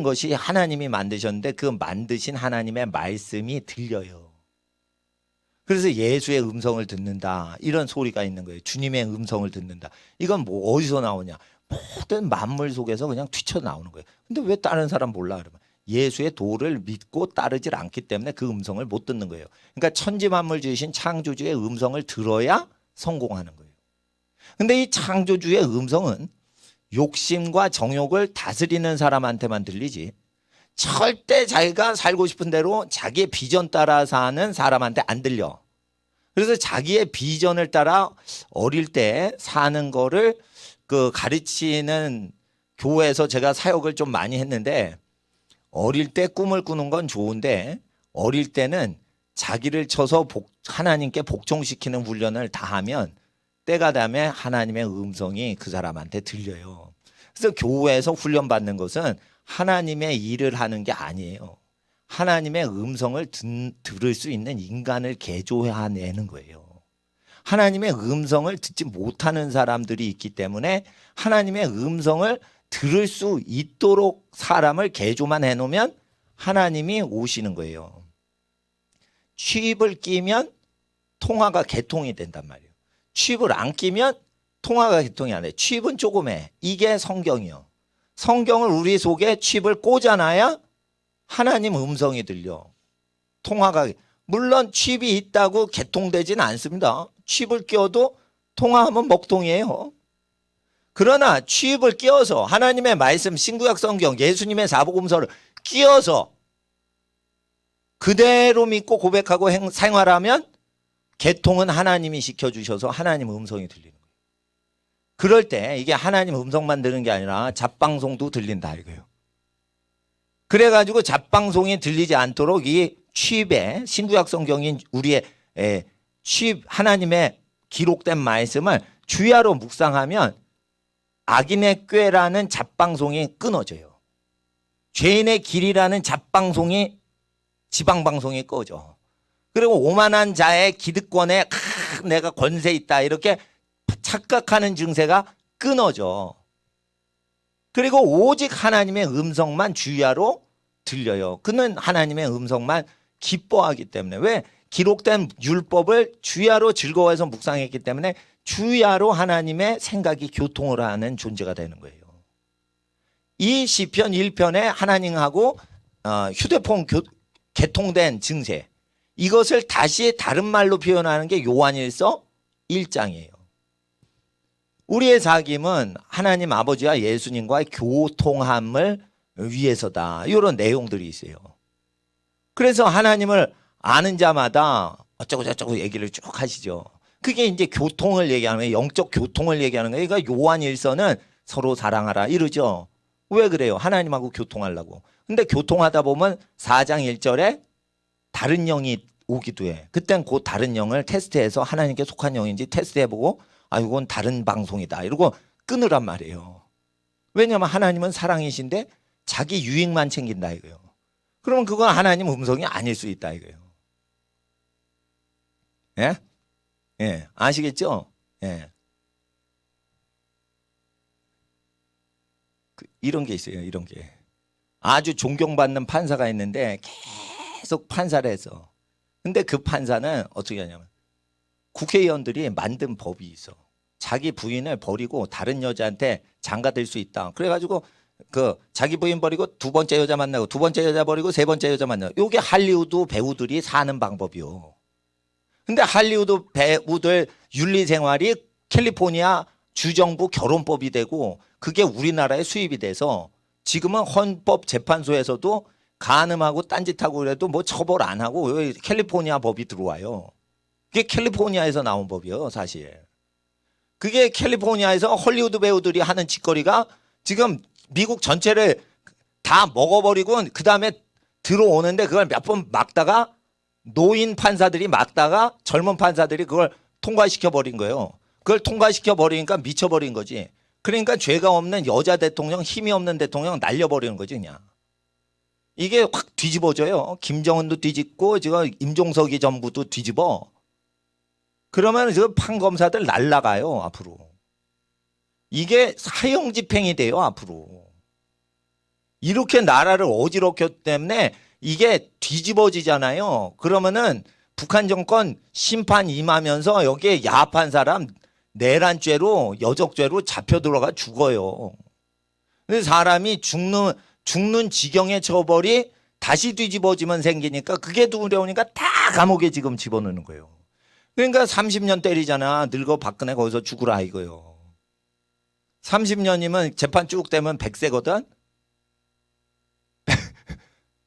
것이 하나님이 만드셨는데 그 만드신 하나님의 말씀이 들려요. 그래서 예수의 음성을 듣는다. 이런 소리가 있는 거예요. 주님의 음성을 듣는다. 이건 뭐 어디서 나오냐? 모든 만물 속에서 그냥 튀쳐나오는 거예요. 근데 왜 다른 사람 몰라 그러면 예수의 도를 믿고 따르질 않기 때문에 그 음성을 못 듣는 거예요. 그러니까 천지 만물 지으신 창조주의 음성을 들어야 성공하는 거예요. 근데 이 창조주의 음성은 욕심과 정욕을 다스리는 사람한테만 들리지 절대 자기가 살고 싶은 대로 자기의 비전 따라 사는 사람한테 안 들려. 그래서 자기의 비전을 따라 어릴 때 사는 거를 그 가르치는 교회에서 제가 사역을 좀 많이 했는데 어릴 때 꿈을 꾸는 건 좋은데 어릴 때는 자기를 쳐서 하나님께 복종시키는 훈련을 다 하면 때가 되면 하나님의 음성이 그 사람한테 들려요. 그래서 교회에서 훈련받는 것은 하나님의 일을 하는 게 아니에요. 하나님의 음성을 들을 수 있는 인간을 개조해내는 거예요. 하나님의 음성을 듣지 못하는 사람들이 있기 때문에 하나님의 음성을 들을 수 있도록 사람을 개조만 해놓으면 하나님이 오시는 거예요. 칩을 끼면 통화가 개통이 된단 말이에요. 칩을 안 끼면 통화가 개통이 안 돼. 칩은 조금 해. 이게 성경이요. 성경을 우리 속에 칩을 꽂아놔야 하나님 음성이 들려. 통화가 물론 칩이 있다고 개통되지는 않습니다. 칩을 끼워도 통화하면 먹통이에요. 그러나 칩을 끼워서 하나님의 말씀, 신구약 성경, 예수님의 사복음서를 끼워서 그대로 믿고 고백하고 생활하면 개통은 하나님이 시켜주셔서 하나님 음성이 들리는 거예요. 그럴 때 이게 하나님 음성만 들은 게 아니라 잡방송도 들린다 이거예요. 그래가지고 잡방송이 들리지 않도록 이 칩에 신구약 성경인 우리의 칩 하나님의 기록된 말씀을 주야로 묵상하면 악인의 꾀라는 잡방송이 끊어져요. 죄인의 길이라는 잡방송이 지방방송이 꺼져. 그리고 오만한 자의 기득권에 내가 권세 있다 이렇게 착각하는 증세가 끊어져. 그리고 오직 하나님의 음성만 주야로 들려요. 그는 하나님의 음성만 기뻐하기 때문에. 왜? 기록된 율법을 주야로 즐거워해서 묵상했기 때문에 주야로 하나님의 생각이 교통을 하는 존재가 되는 거예요. 이 시편 1편에 하나님하고 휴대폰 개통된 증세, 이것을 다시 다른 말로 표현하는 게 요한일서 1장이에요. 우리의 사귐은 하나님 아버지와 예수님과의 교통함을 위해서다. 이런 내용들이 있어요. 그래서 하나님을 아는 자마다 어쩌고 저쩌고 얘기를 쭉 하시죠. 그게 이제 교통을 얘기하는 거예요. 영적 교통을 얘기하는 거예요. 그러니까 요한일서는 서로 사랑하라 이러죠. 왜 그래요? 하나님하고 교통하려고. 근데 교통하다 보면 4장 1절에 다른 영이 오기도 해. 그땐 그 다른 영을 테스트해서 하나님께 속한 영인지 테스트해보고 아 이건 다른 방송이다 이러고 끊으란 말이에요. 왜냐하면 하나님은 사랑이신데 자기 유익만 챙긴다 이거예요. 그러면 그건 하나님 음성이 아닐 수 있다 이거예요. 예? 예, 아시겠죠? 예. 이런 게 있어요. 이런 게. 아주 존경받는 판사가 있는데 계속 판사를 해서. 근데 그 판사는 어떻게 하냐면 국회의원들이 만든 법이 있어. 자기 부인을 버리고 다른 여자한테 장가들 수 있다. 그래가지고 그 자기 부인 버리고 두 번째 여자 만나고 두 번째 여자 버리고 세 번째 여자 만나고. 요게 할리우드 배우들이 사는 방법이요. 근데 할리우드 배우들 윤리 생활이 캘리포니아 주정부 결혼법이 되고 그게 우리나라에 수입이 돼서 지금은 헌법재판소에서도 간음하고 딴짓하고 그래도 뭐 처벌 안 하고 캘리포니아 법이 들어와요. 그게 캘리포니아에서 나온 법이에요, 사실. 그게 캘리포니아에서 헐리우드 배우들이 하는 짓거리가 지금 미국 전체를 다 먹어버리고 그 다음에 들어오는데 그걸 몇 번 막다가 노인 판사들이 막다가 젊은 판사들이 그걸 통과시켜버린 거예요. 그걸 통과시켜버리니까 미쳐버린 거지. 그러니까 죄가 없는 여자 대통령, 힘이 없는 대통령 날려버리는 거지 그냥. 이게 확 뒤집어져요. 김정은도 뒤집고 지금 임종석이 정부도 뒤집어. 그러면 저 판검사들 날라가요 앞으로. 이게 사형 집행이 돼요 앞으로. 이렇게 나라를 어지럽혔기 때문에 이게 뒤집어지잖아요. 그러면은 북한 정권 심판 임하면서 여기에 야합한 사람 내란죄로 여적죄로 잡혀 들어가 죽어요. 근데 사람이 죽는 지경에 처벌이 다시 뒤집어지면 생기니까 그게 두려우니까 다 감옥에 지금 집어넣는 거예요. 그러니까 30년 때리잖아. 늙어 박근혜 거기서 죽으라 이거요. 30년이면 재판 쭉 되면 100세거든.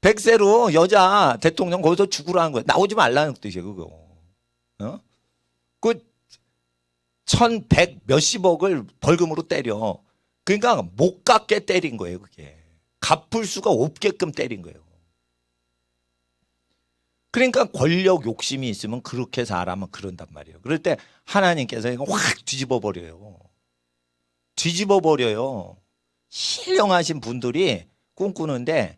100세로 여자 대통령 거기서 죽으라는 거야. 나오지 말라는 뜻이에요, 그거. 어? 그 1100 몇십억을 벌금으로 때려. 그러니까 못 갚게 때린 거예요, 그게. 갚을 수가 없게끔 때린 거예요. 그러니까 권력 욕심이 있으면 그렇게 사람은 그런단 말이에요. 그럴 때 하나님께서 이거 확 뒤집어 버려요. 뒤집어 버려요. 신령하신 분들이 꿈꾸는데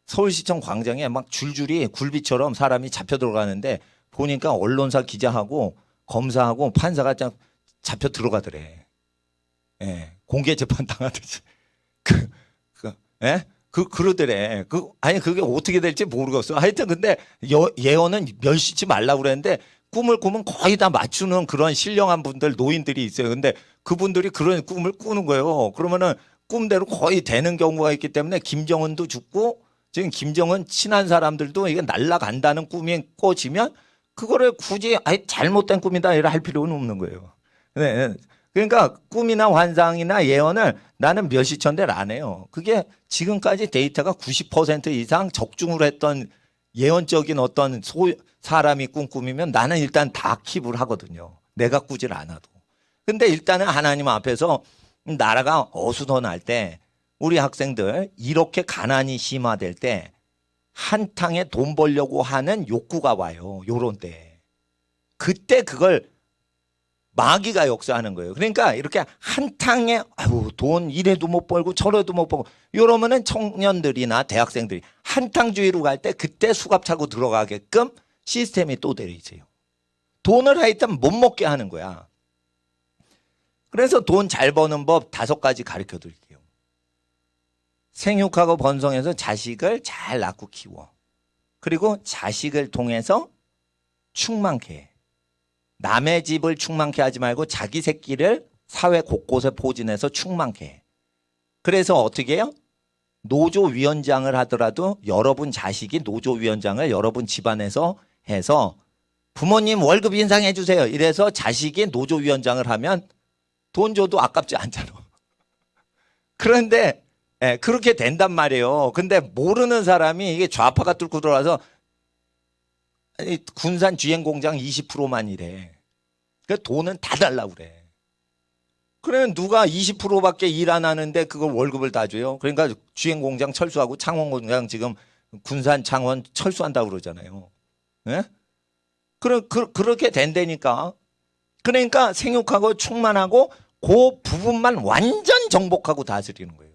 서울시청 광장에 막 줄줄이 굴비처럼 사람이 잡혀 들어가는데 보니까 언론사 기자하고 검사하고 판사가 딱 잡혀 들어가더래. 예, 공개 재판 당하듯이. 그러더래. 아니, 그게 어떻게 될지 모르겠어. 하여튼 근데 예언은 멸시치 말라고 그랬는데 꿈을 꾸면 거의 다 맞추는 그런 신령한 분들, 노인들이 있어요. 근데 그분들이 그런 꿈을 꾸는 거예요. 그러면은 꿈대로 거의 되는 경우가 있기 때문에 김정은도 죽고 지금 김정은 친한 사람들도 이게 날아간다는 꿈이 꿔지면 그거를 굳이 잘못된 꿈이다 이라 할 필요는 없는 거예요. 네. 그러니까 꿈이나 환상이나 예언을 나는 멸시천대를 안 해요. 그게 지금까지 데이터가 90% 이상 적중을 했던 예언적인 어떤 사람이 꾼 꿈이면 나는 일단 다 킵을 하거든요. 내가 꾸질 않아도. 근데 일단은 하나님 앞에서 나라가 어수선할 때 우리 학생들 이렇게 가난이 심화될 때 한탕에 돈 벌려고 하는 욕구가 와요. 요런 때. 그때 그걸 마귀가 역사하는 거예요. 그러니까 이렇게 한탕에 돈 이래도 못 벌고 저래도 못 벌고 이러면은 청년들이나 대학생들이 한탕주의로 갈 때 그때 수갑 차고 들어가게끔 시스템이 또 되어 있어요. 돈을 하여튼 못 먹게 하는 거야. 그래서 돈 잘 버는 법 5가지 가르쳐 드릴게요. 생육하고 번성해서 자식을 잘 낳고 키워. 그리고 자식을 통해서 충만케 해. 남의 집을 충만케 하지 말고 자기 새끼를 사회 곳곳에 포진해서 충만케 해. 그래서 어떻게 해요? 노조위원장을 하더라도 여러분 자식이 노조위원장을 여러분 집안에서 해서 부모님 월급 인상해 주세요. 이래서 자식이 노조위원장을 하면 돈 줘도 아깝지 않잖아. 그런데 그렇게 된단 말이에요. 근데 모르는 사람이 이게 좌파가 뚫고 들어와서 군산 주행공장 20%만 이래. 그 돈은 다 달라고 그래. 그러면 누가 20%밖에 일 안 하는데 그걸 월급을 다 줘요? 그러니까 주행공장 철수하고 창원공장 지금 군산 창원 철수한다고 그러잖아요. 예? 그렇게 된다니까. 그러니까 생육하고 충만하고 그 부분만 완전 정복하고 다스리는 거예요.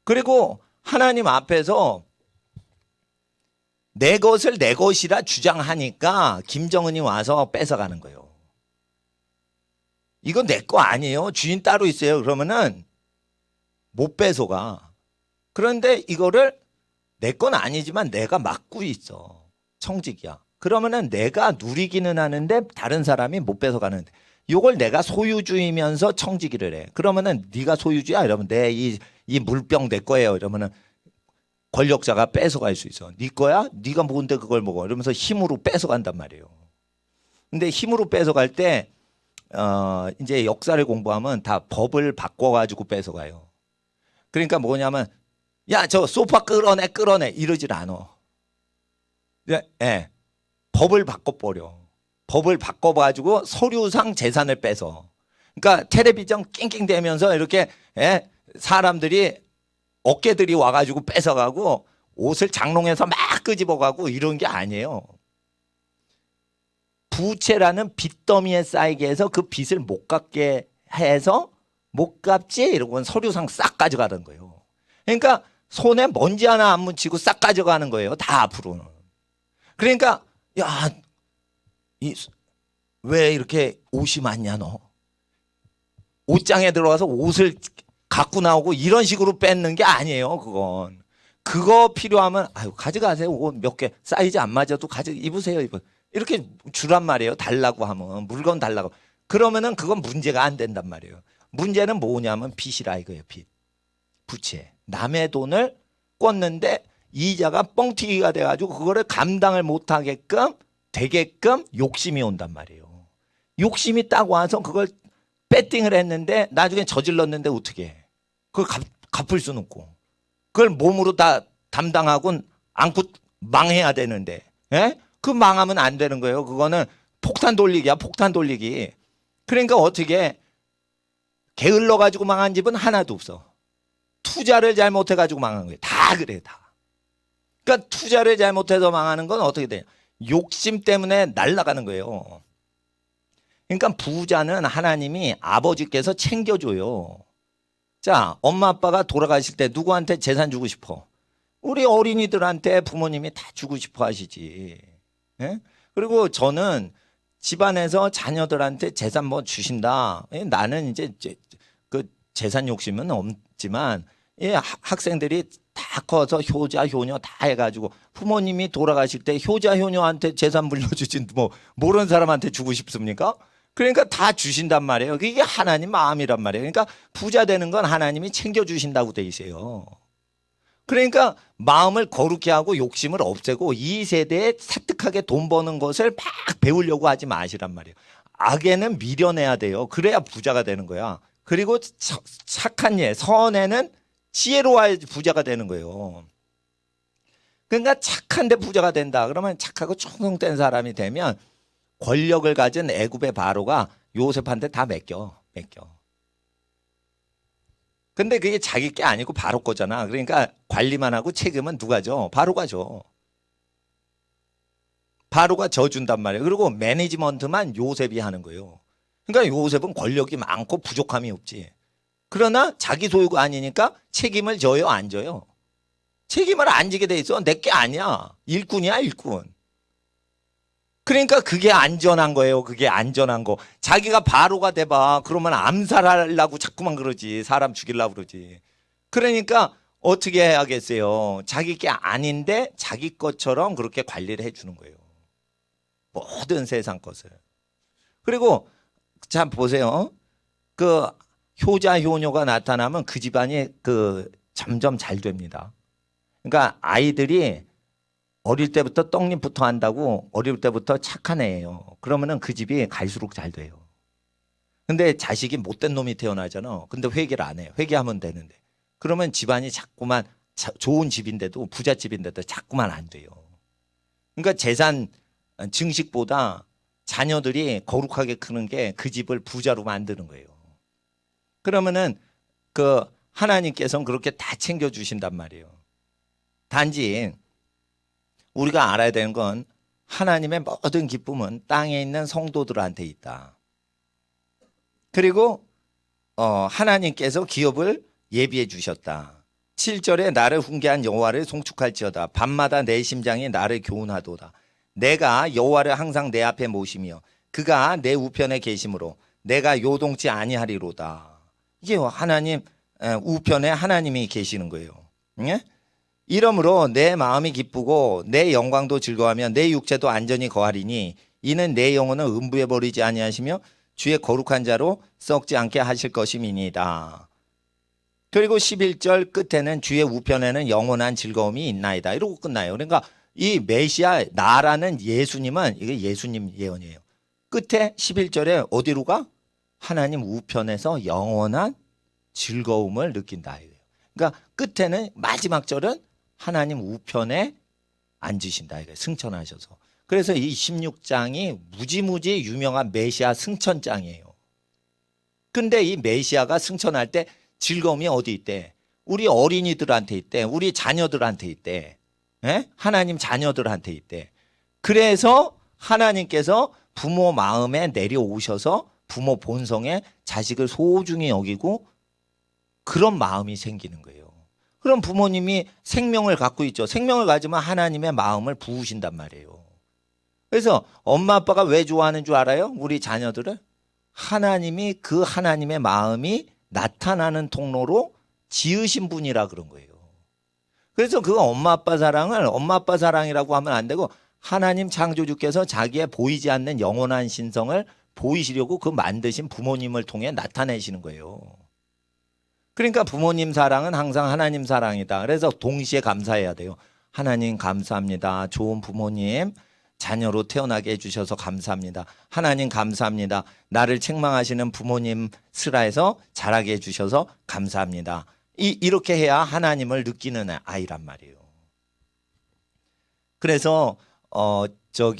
그리고 하나님 앞에서 내 것을 내 것이라 주장하니까 김정은이 와서 뺏어가는 거예요. 이거 내 거 아니에요. 주인 따로 있어요. 그러면은 못 뺏어가. 그런데 이거를 내 건 아니지만 내가 맡고 있어. 청직이야. 그러면은 내가 누리기는 하는데 다른 사람이 못 뺏어가는데 이걸 내가 소유주이면서 청지기를 해. 그러면은 네가 소유주야? 이러면 이 물병 내 거예요. 이러면은 권력자가 뺏어갈 수 있어. 네 거야? 네가 뭔데 그걸 먹어? 이러면서 힘으로 뺏어간단 말이에요. 근데 힘으로 뺏어갈 때 이제 역사를 공부하면 다 법을 바꿔가지고 뺏어가요. 그러니까 뭐냐면 야, 저 소파 끌어내 이러질 않아. 예, 법을 바꿔버려. 법을 바꿔가지고 서류상 재산을 뺏어. 그러니까 텔레비전 낑낑대면서 이렇게 사람들이 어깨들이 와가지고 뺏어가고 옷을 장롱에서 막 끄집어가고 이런 게 아니에요. 부채라는 빚더미에 쌓이게 해서 그 빚을 못 갚게 해서 못 갚지 이러고 서류상 싹 가져가는 거예요. 그러니까 손에 먼지 하나 안 묻히고 싹 가져가는 거예요. 다 앞으로는. 그러니까 야, 왜 이렇게 옷이 많냐 너. 옷장에 들어가서 옷을 갖고 나오고 이런 식으로 뺏는 게 아니에요. 그건. 그거 필요하면 가져가세요. 옷 몇 개 사이즈 안 맞아도 입으세요. 이렇게 주란 말이에요. 달라고 하면 물건 달라고. 그러면은 그건 문제가 안 된단 말이에요. 문제는 뭐냐면 빚이라 이거예요. 빚. 부채. 남의 돈을 꿨는데 이자가 뻥튀기가 돼가지고 그거를 감당을 못하게끔 되게끔 욕심이 온단 말이에요. 욕심이 딱 와서 그걸 배팅을 했는데 나중에 저질렀는데 어떻게 해? 그걸 갚을 수는 없고 그걸 몸으로 다 담당하고 안고 망해야 되는데 예? 그 망하면 안 되는 거예요. 그거는 폭탄 돌리기야. 폭탄 돌리기. 그러니까 어떻게 게을러 가지고 망한 집은 하나도 없어. 투자를 잘못해 가지고 망한 거예요. 다 그래 다. 그러니까 투자를 잘못해서 망하는 건 어떻게 돼요? 욕심 때문에 날아가는 거예요. 그러니까 부자는 하나님이 아버지께서 챙겨줘요. 자, 엄마 아빠가 돌아가실 때 누구한테 재산 주고 싶어? 우리 어린이들한테 부모님이 다 주고 싶어 하시지. 예? 그리고 저는 집안에서 자녀들한테 재산 뭐 주신다. 나는 이제 그 재산 욕심은 없지만 학생들이 다 커서 효자 효녀 다 해가지고 부모님이 돌아가실 때 효자 효녀한테 재산 물려주진 뭐 모르는 사람한테 주고 싶습니까? 그러니까 다 주신단 말이에요. 이게 하나님 마음이란 말이에요. 그러니까 부자 되는 건 하나님이 챙겨주신다고 돼 있어요. 그러니까 마음을 거룩히 하고 욕심을 없애고 이 세대에 사특하게 돈 버는 것을 막 배우려고 하지 마시란 말이에요. 악에는 미련해야 돼요. 그래야 부자가 되는 거야. 그리고 착한 예, 선에는 지혜로워야 부자가 되는 거예요. 그러니까 착한데 부자가 된다. 그러면 착하고 충성된 사람이 되면 권력을 가진 애굽의 바로가 요셉한테 다 맡겨. 근데 그게 자기 게 아니고 바로 거잖아. 그러니까 관리만 하고 책임은 누가 져? 바로가 줘. 바로가 져준단 말이에요. 그리고 매니지먼트만 요셉이 하는 거예요. 그러니까 요셉은 권력이 많고 부족함이 없지. 그러나 자기 소유가 아니니까 책임을 져요, 안 져요? 책임을 안 지게 돼 있어. 내 게 아니야. 일꾼이야, 일꾼. 그러니까 그게 안전한 거예요. 그게 안전한 거. 자기가 바로가 돼봐. 그러면 암살하려고 자꾸만 그러지. 사람 죽이려고 그러지. 그러니까 어떻게 해야겠어요? 자기 게 아닌데 자기 것처럼 그렇게 관리를 해주는 거예요. 모든 세상 것을. 그리고 자 보세요. 그 효자 효녀가 나타나면 그 집안이 그 점점 잘 됩니다. 그러니까 아이들이 어릴 때부터 떡잎부터 한다고 어릴 때부터 착한 애예요. 그러면은 그 집이 갈수록 잘 돼요. 근데 자식이 못된 놈이 태어나잖아. 근데 회개를 안 해요. 회개하면 되는데. 그러면 집안이 자꾸만 좋은 집인데도 부잣집인데도 자꾸만 안 돼요. 그러니까 재산 증식보다 자녀들이 거룩하게 크는 게 그 집을 부자로 만드는 거예요. 그러면은 그 하나님께서는 그렇게 다 챙겨주신단 말이에요. 단지 우리가 알아야 되는 건 하나님의 모든 기쁨은 땅에 있는 성도들한테 있다. 그리고 하나님께서 기업을 예비해 주셨다. 7절에 나를 훈계한 여호와를 송축할지어다. 밤마다 내 심장이 나를 교훈하도다. 내가 여호와를 항상 내 앞에 모시며 그가 내 우편에 계심으로 내가 요동치 아니하리로다. 이게 하나님 우편에 하나님이 계시는 거예요. 예? 이러므로 내 마음이 기쁘고 내 영광도 즐거워하며 내 육체도 안전히 거하리니 이는 내 영혼을 음부에 버리지 아니하시며 주의 거룩한 자로 썩지 않게 하실 것임이니이다. 그리고 11절 끝에는 주의 우편에는 영원한 즐거움이 있나이다. 이러고 끝나요. 그러니까 이 메시아 나라는 예수님은 이게 예수님 예언이에요. 끝에 11절에 어디로 가? 하나님 우편에서 영원한 즐거움을 느낀다. 그러니까 끝에는 마지막 절은 하나님 우편에 앉으신다. 승천하셔서. 그래서 이 16장이 무지무지 유명한 메시아 승천장이에요. 근데 이 메시아가 승천할 때 즐거움이 어디 있대? 우리 어린이들한테 있대. 우리 자녀들한테 있대. 예? 하나님 자녀들한테 있대. 그래서 하나님께서 부모 마음에 내려오셔서 부모 본성에 자식을 소중히 여기고 그런 마음이 생기는 거예요. 그럼 부모님이 생명을 갖고 있죠. 생명을 가지면 하나님의 마음을 부으신단 말이에요. 그래서 엄마 아빠가 왜 좋아하는 줄 알아요? 우리 자녀들을? 하나님이 그 하나님의 마음이 나타나는 통로로 지으신 분이라 그런 거예요. 그래서 그 엄마 아빠 사랑을 엄마 아빠 사랑이라고 하면 안 되고 하나님 창조주께서 자기의 보이지 않는 영원한 신성을 보이시려고 그 만드신 부모님을 통해 나타내시는 거예요. 그러니까 부모님 사랑은 항상 하나님 사랑이다. 그래서 동시에 감사해야 돼요. 하나님 감사합니다. 좋은 부모님 자녀로 태어나게 해주셔서 감사합니다. 하나님 감사합니다. 나를 책망하시는 부모님 슬하에서 자라게 해주셔서 감사합니다. 이렇게 해야 하나님을 느끼는 아이란 말이에요. 그래서 아주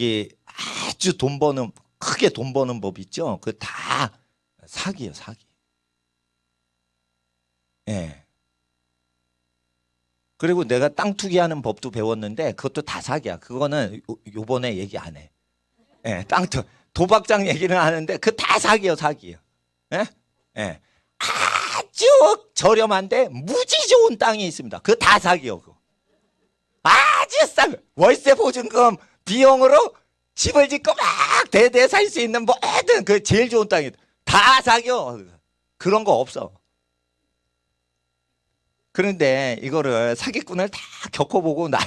크게 돈 버는 법 있죠. 그 다 사기예요, 사기. 예. 그리고 내가 땅 투기하는 법도 배웠는데 그것도 다 사기야. 그거는 요번에 얘기 안 해. 예, 도박장 얘기는 하는데 그 다 사기예요, 사기예요. 예? 예. 아주 저렴한데 무지 좋은 땅이 있습니다. 그거 다 사기요. 그거. 아주 싸. 월세 보증금 비용으로 집을 짓고 막 대대 살 수 있는 모든 그 제일 좋은 땅이 다 사기요. 그런 거 없어. 그런데 이거를 사기꾼을 다 겪어보고 나는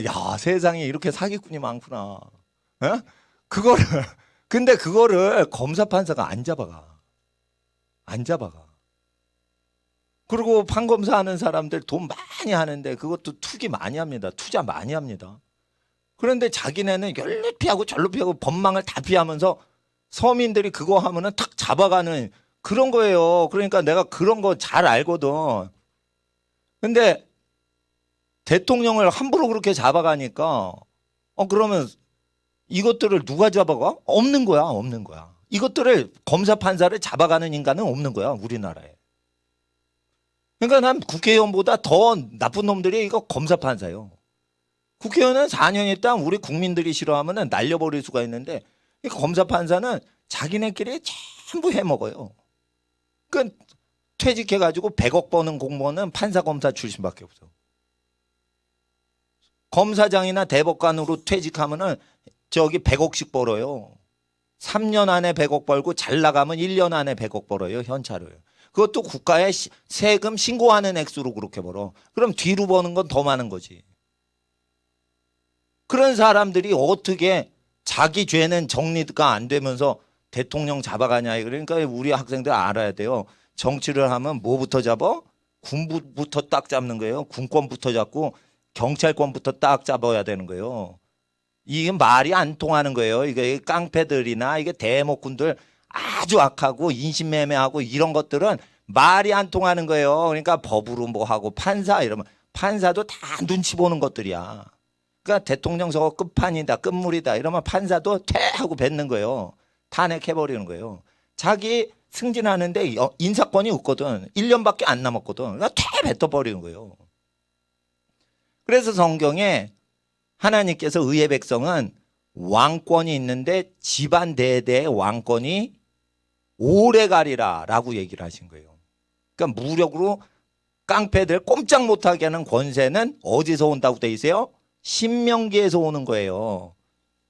야, 세상에 이렇게 사기꾼이 많구나. 어? 근데 그거를 검사 판사가 안 잡아가. 그리고 판검사 하는 사람들 돈 많이 하는데 그것도 투기 많이 합니다. 투자 많이 합니다. 그런데 자기네는 열로 피하고 절로 피하고 법망을 다 피하면서 서민들이 그거 하면은 탁 잡아가는 그런 거예요. 그러니까 내가 그런 거 잘 알거든. 근데 대통령을 함부로 그렇게 잡아가니까 그러면 이것들을 누가 잡아가? 없는 거야. 이것들을 검사 판사를 잡아가는 인간은 없는 거야, 우리나라에. 그러니까 난 국회의원보다 더 나쁜 놈들이 이거 검사 판사예요. 국회의원은 4년 있다 우리 국민들이 싫어하면 날려버릴 수가 있는데 이 검사 판사는 자기네끼리 전부 해먹어요. 그 퇴직해가지고 100억 버는 공무원은 판사 검사 출신밖에 없어. 검사장이나 대법관으로 퇴직하면은 100억씩 벌어요. 3년 안에 100억 벌고 잘 나가면 1년 안에 100억 벌어요, 현찰을. 그것도 국가에 세금 신고하는 액수로 그렇게 벌어. 그럼 뒤로 버는 건 더 많은 거지. 그런 사람들이 어떻게 자기 죄는 정리가 안 되면서 대통령 잡아가냐. 그러니까 우리 학생들 알아야 돼요. 정치를 하면 뭐부터 잡아? 군부부터 딱 잡는 거예요. 군권부터 잡고 경찰권부터 딱 잡아야 되는 거예요. 이게 말이 안 통하는 거예요. 이게 깡패들이나 이게 대목군들 아주 악하고 인신매매하고 이런 것들은 말이 안 통하는 거예요. 그러니까 법으로 뭐 하고 판사 이러면 판사도 다 눈치 보는 것들이야. 그러니까 대통령 저거 끝판이다, 끝물이다 이러면 판사도 퇴하고 뱉는 거예요. 탄핵해버리는 거예요. 자기 승진하는데 인사권이 없거든. 1년밖에 안 남았거든. 그러니까 퇴 뱉어버리는 거예요. 그래서 성경에 하나님께서 의의 백성은 왕권이 있는데 집안 대대의 왕권이 오래가리라 라고 얘기를 하신 거예요. 그러니까 무력으로 깡패들 꼼짝 못하게 하는 권세는 어디서 온다고 돼 있어요? 신명기에서 오는 거예요.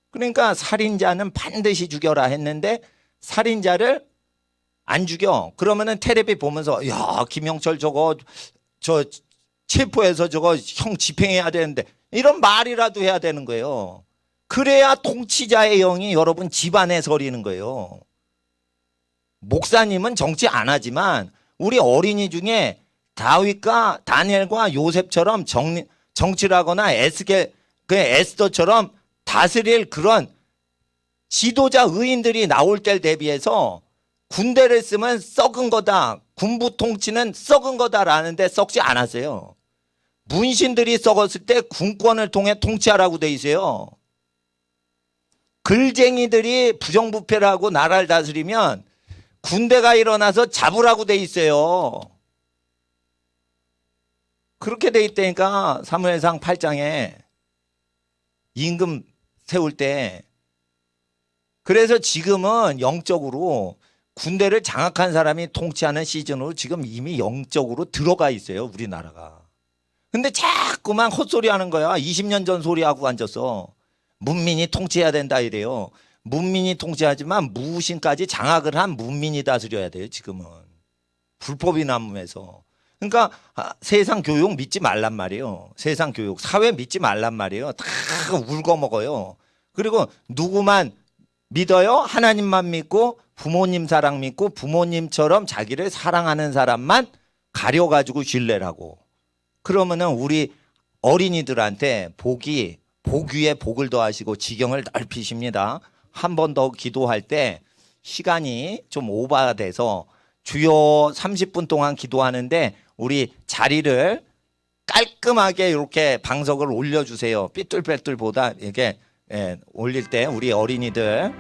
그러니까 살인자는 반드시 죽여라 했는데 살인자를 안 죽여. 그러면은 텔레비 보면서 야, 김영철 저 체포해서 저거 형 집행해야 되는데 이런 말이라도 해야 되는 거예요. 그래야 통치자의 영이 여러분 집안에 서리는 거예요. 목사님은 정치 안 하지만 우리 어린이 중에 다윗과 다니엘과 요셉처럼 정치를 하거나 에스더처럼 다스릴 그런 지도자 의인들이 나올 때를 대비해서 군대를 쓰면 썩은 거다. 군부 통치는 썩은 거다라는데 썩지 않았어요. 문신들이 썩었을 때 군권을 통해 통치하라고 돼 있어요. 글쟁이들이 부정부패를 하고 나라를 다스리면 군대가 일어나서 잡으라고 돼 있어요. 그렇게 돼 있다니까 사무엘상 8장에 임금 세울 때. 그래서 지금은 영적으로 군대를 장악한 사람이 통치하는 시즌으로 지금 이미 영적으로 들어가 있어요, 우리나라가. 근데 자꾸만 헛소리 하는 거야. 20년 전 소리하고 앉았어. 문민이 통치해야 된다 이래요. 문민이 통치하지만 무신까지 장악을 한 문민이 다스려야 돼요, 지금은. 불법이 난무해서. 그러니까 세상 교육 믿지 말란 말이에요. 세상 교육, 사회 믿지 말란 말이에요. 다 울고 먹어요. 그리고 누구만 믿어요? 하나님만 믿고 부모님 사랑 믿고 부모님처럼 자기를 사랑하는 사람만 가려가지고 신뢰를 하고, 그러면은 우리 어린이들한테 복 위에 복을 더하시고 지경을 넓히십니다. 한 번 더 기도할 때 시간이 좀 오버가 돼서 주요 30분 동안 기도하는데 우리 자리를 깔끔하게 이렇게 방석을 올려주세요. 삐뚤빼뚤보다 이렇게 올릴 때 우리 어린이들,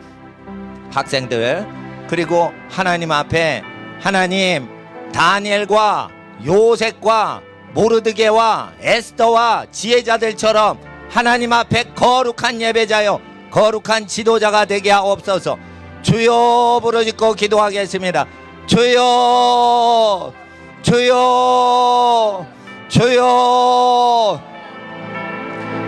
학생들, 그리고 하나님 앞에 하나님 다니엘과 요셉과 모르드게와 에스더와 지혜자들처럼 하나님 앞에 거룩한 예배자요 거룩한 지도자가 되게 하옵소서. 주여 부르짖고 기도하겠습니다. 주여 주여 주여.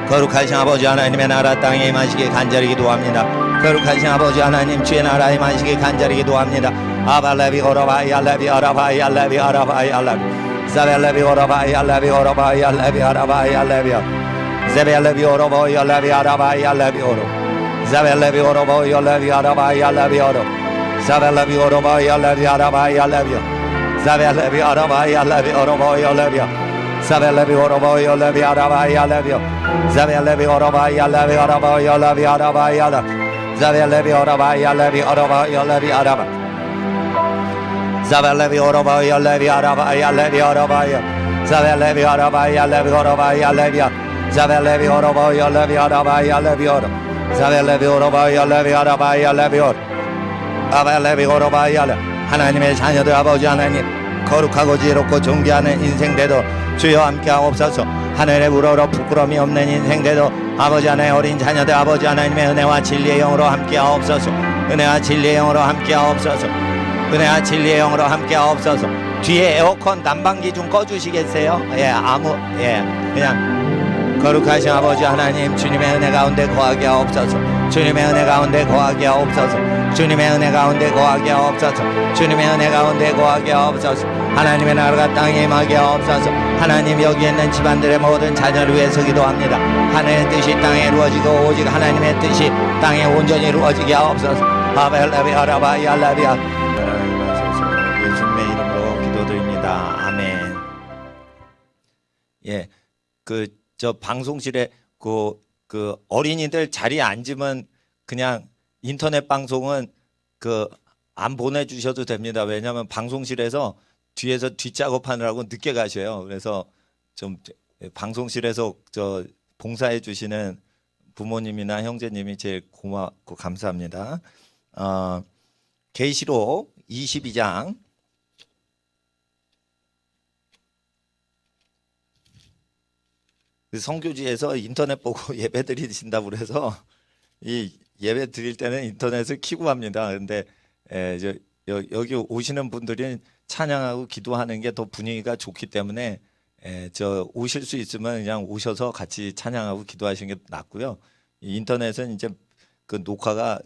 거룩하신 아버지 하나님의 나라 땅에 임하시기 간절히 기도합니다. 거룩하신 아버지 하나님 주의 나라에 임하시기 간절히 기도합니다. 아발레비 오라바이 알레비 아라바이 알레비 아라바이 알레비 사벨레비 오라바이 알레비 오라바이 알레비 아라바이 알레비 세벨레비 오라바이 알레비 아라바이 알레비 오로 사벨레비 오라바이 알레비 아라바이 알레비 오로 사벨레비 오라바이 알레비 아라바이 알레비 사벨레비 아라바이 알레비 오라바이 알레비 사벨레비 오라바이 알레비 아라바이 알레비 사벨레비 오라바이 알레비 아라바이 알레비 아라바이 알레비 사벨레비 오라바이 알레비 아라바이 알레비 아라바 Zavellevi orabai alevi arabai alevi arabai Zavellevi arabai alevi orabai alevi Zavellevi orabai alevi arabai alevi or Zavellevi orabai alevi arabai alevi or Avellevi orabai ale. 하나님의 자녀들 아버지 하나님, 거룩하고 지혜롭고 존귀하는 인생 되도 주여 함께 하옵소서. 하늘에 우러러 부끄러움이 없는 인생 되도 아버지 하나의 어린 자녀들 아버지 하나님의 은혜와 진리의 영으로 함께 하옵소서. 은혜와 진리의 영으로 함께 하옵소서. 은혜와 진리의 영으로 함께 하옵소서. 뒤에 에어컨 난방기 좀 꺼주시겠어요? 그냥 거룩하신 아버지 하나님, 주님의 은혜 가운데 거하게 하옵소서. 주님의 은혜 가운데 거하게 하옵소서. 주님의 은혜 가운데 거하게 하옵소서. 주님의 은혜 가운데 거하게 하옵소서. 하나님의 나라가 땅에 임하게 하옵소서. 하나님, 여기 있는 집안들의 모든 자녀를 위해서 기도합니다. 하늘의 뜻이 땅에 이루어지고 오직 하나님의 뜻이 땅에 온전히 이루어지게 하옵소서. 아벨레비 아라바이 알라비아. 예수님의 이름으로 기도드립니다. 아멘. 예, 저 방송실에 그 어린이들 자리에 앉으면 그냥 인터넷 방송은 안 보내주셔도 됩니다. 왜냐하면 방송실에서 뒤에서 뒷작업하느라고 늦게 가셔요. 그래서 좀 방송실에서 봉사해 주시는 부모님이나 형제님이 제일 고맙고 감사합니다. 계시록 22장 선교지에서 인터넷 보고 예배 드리신다고 그래서 이 예배 드릴 때는 인터넷을 켜고 합니다. 근데 여기 오시는 분들이 찬양하고 기도하는 게 더 분위기가 좋기 때문에 오실 수 있으면 그냥 오셔서 같이 찬양하고 기도하시는 게 낫고요. 이 인터넷은 이제 그 녹화가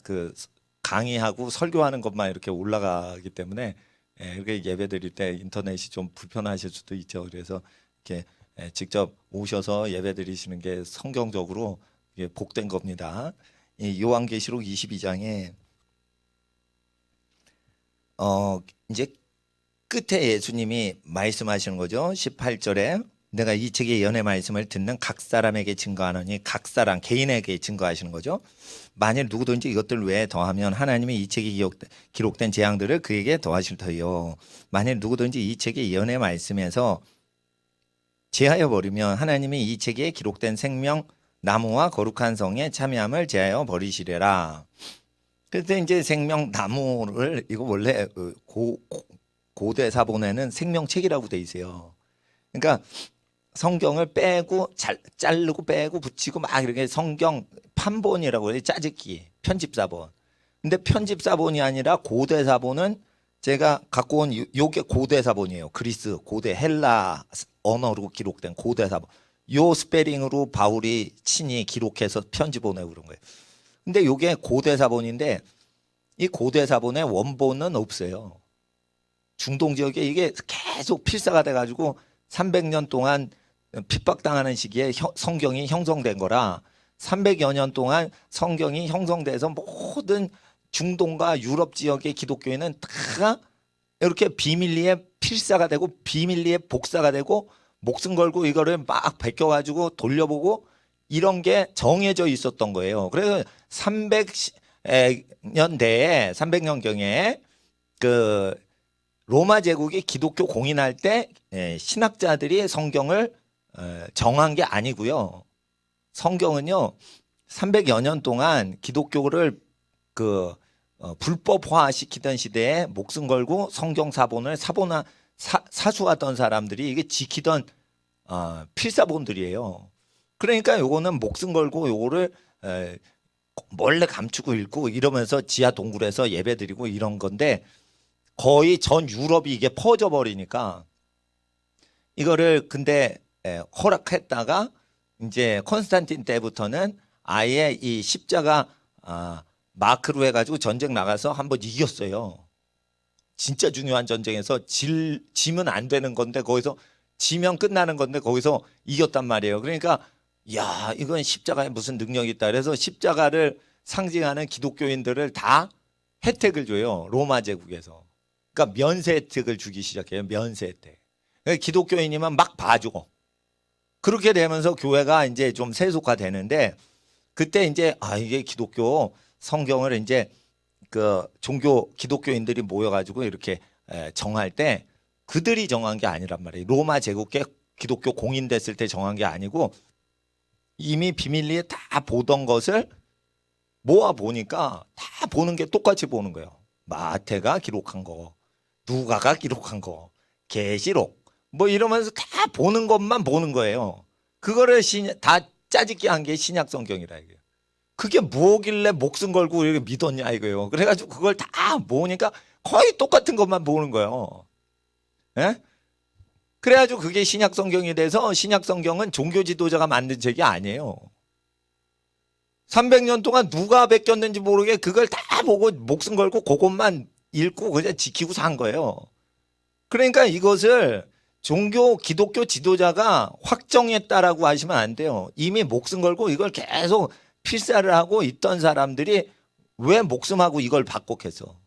강의하고 설교하는 것만 이렇게 올라가기 때문에 이렇게 예배 드릴 때 인터넷이 좀 불편하실 수도 있죠. 그래서 이렇게 직접 오셔서 예배 드리시는 게 성경적으로 복된 겁니다. 이 요한계시록 22장에 이제 끝에 예수님이 말씀하시는 거죠. 18절에 내가 이 책의 연의 말씀을 듣는 각 사람에게 증거하노니, 각 사람 개인에게 증거하시는 거죠. 만일 누구든지 이것들 외에 더하면 하나님이 이 책에 기록된 재앙들을 그에게 더하실 터이요. 만일 누구든지 이 책의 연의 말씀에서 제하여 버리면 하나님이 이 책에 기록된 생명 나무와 거룩한 성에 참여함을 제하여 버리시리라. 그래서 이제 생명 나무를, 이거 원래 고대 사본에는 생명책이라고 돼 있어요. 그러니까 성경을 빼고 자르고 빼고 붙이고 막 이렇게 성경 판본이라고 해요. 짜집기 편집사본. 근데 편집사본이 아니라 고대 사본은 제가 갖고 온 요게 고대 사본이에요. 그리스 고대 헬라 언어로 기록된 고대 사본. 요 스페링으로 바울이 친히 기록해서 편지 보내고 그런 거예요. 근데 요게 고대 사본인데 이 고대 사본의 원본은 없어요. 중동 지역에 이게 계속 필사가 돼가지고 300년 동안 핍박당하는 시기에 성경이 형성된 거라 300여 년 동안 성경이 형성돼서 모든 중동과 유럽 지역의 기독교인은 다 이렇게 비밀리에 필사가 되고 비밀리에 복사가 되고 목숨 걸고 이거를 막 베껴가지고 돌려보고 이런 게 정해져 있었던 거예요. 그래서 300년대에 300년경에 그 로마 제국이 기독교 공인할 때 신학자들이 성경을 정한 게 아니고요. 성경은요 300여 년 동안 기독교를 불법화 시키던 시대에 목숨 걸고 성경 사본을 사수하던 사람들이 이게 지키던 필사본들이에요. 그러니까 요거는 목숨 걸고 요거를 몰래 감추고 읽고 이러면서 지하 동굴에서 예배드리고 이런 건데 거의 전 유럽이 이게 퍼져 버리니까 이거를 근데 허락했다가 이제 콘스탄틴 때부터는 아예 이 십자가 마크로 해가지고 전쟁 나가서 한번 이겼어요. 진짜 중요한 전쟁에서 지면 안 되는 건데 거기서 지면 끝나는 건데 거기서 이겼단 말이에요. 그러니까 야 이건 십자가에 무슨 능력이 있다. 그래서 십자가를 상징하는 기독교인들을 다 혜택을 줘요. 로마 제국에서. 그러니까 면세 혜택을 주기 시작해요. 면세 혜택. 그러니까 기독교인이면 막 봐주고. 그렇게 되면서 교회가 이제 좀 세속화되는데 그때 이제 이게 기독교 성경을 이제 그 종교 기독교인들이 모여가지고 이렇게 정할 때 그들이 정한 게 아니란 말이에요. 로마 제국계 기독교 공인됐을 때 정한 게 아니고 이미 비밀리에 다 보던 것을 모아 보니까 다 보는 게 똑같이 보는 거예요. 마태가 기록한 거, 누가가 기록한 거, 계시록 뭐 이러면서 다 보는 것만 보는 거예요. 그거를 다 짜집기 한 게 신약 성경이라 이거예요. 그게 뭐길래 목숨 걸고 이렇게 믿었냐 이거예요. 그래가지고 그걸 다 모으니까 거의 똑같은 것만 보는 거예요. 예? 그래가지고 그게 신약 성경이 돼서 신약 성경은 종교 지도자가 만든 책이 아니에요. 300년 동안 누가 베꼈는지 모르게 그걸 다 보고 목숨 걸고 그것만 읽고 그냥 지키고 산 거예요. 그러니까 이것을 종교 기독교 지도자가 확정했다라고 하시면 안 돼요. 이미 목숨 걸고 이걸 계속 필사를 하고 있던 사람들이 왜 목숨하고 이걸 바꿨겠어?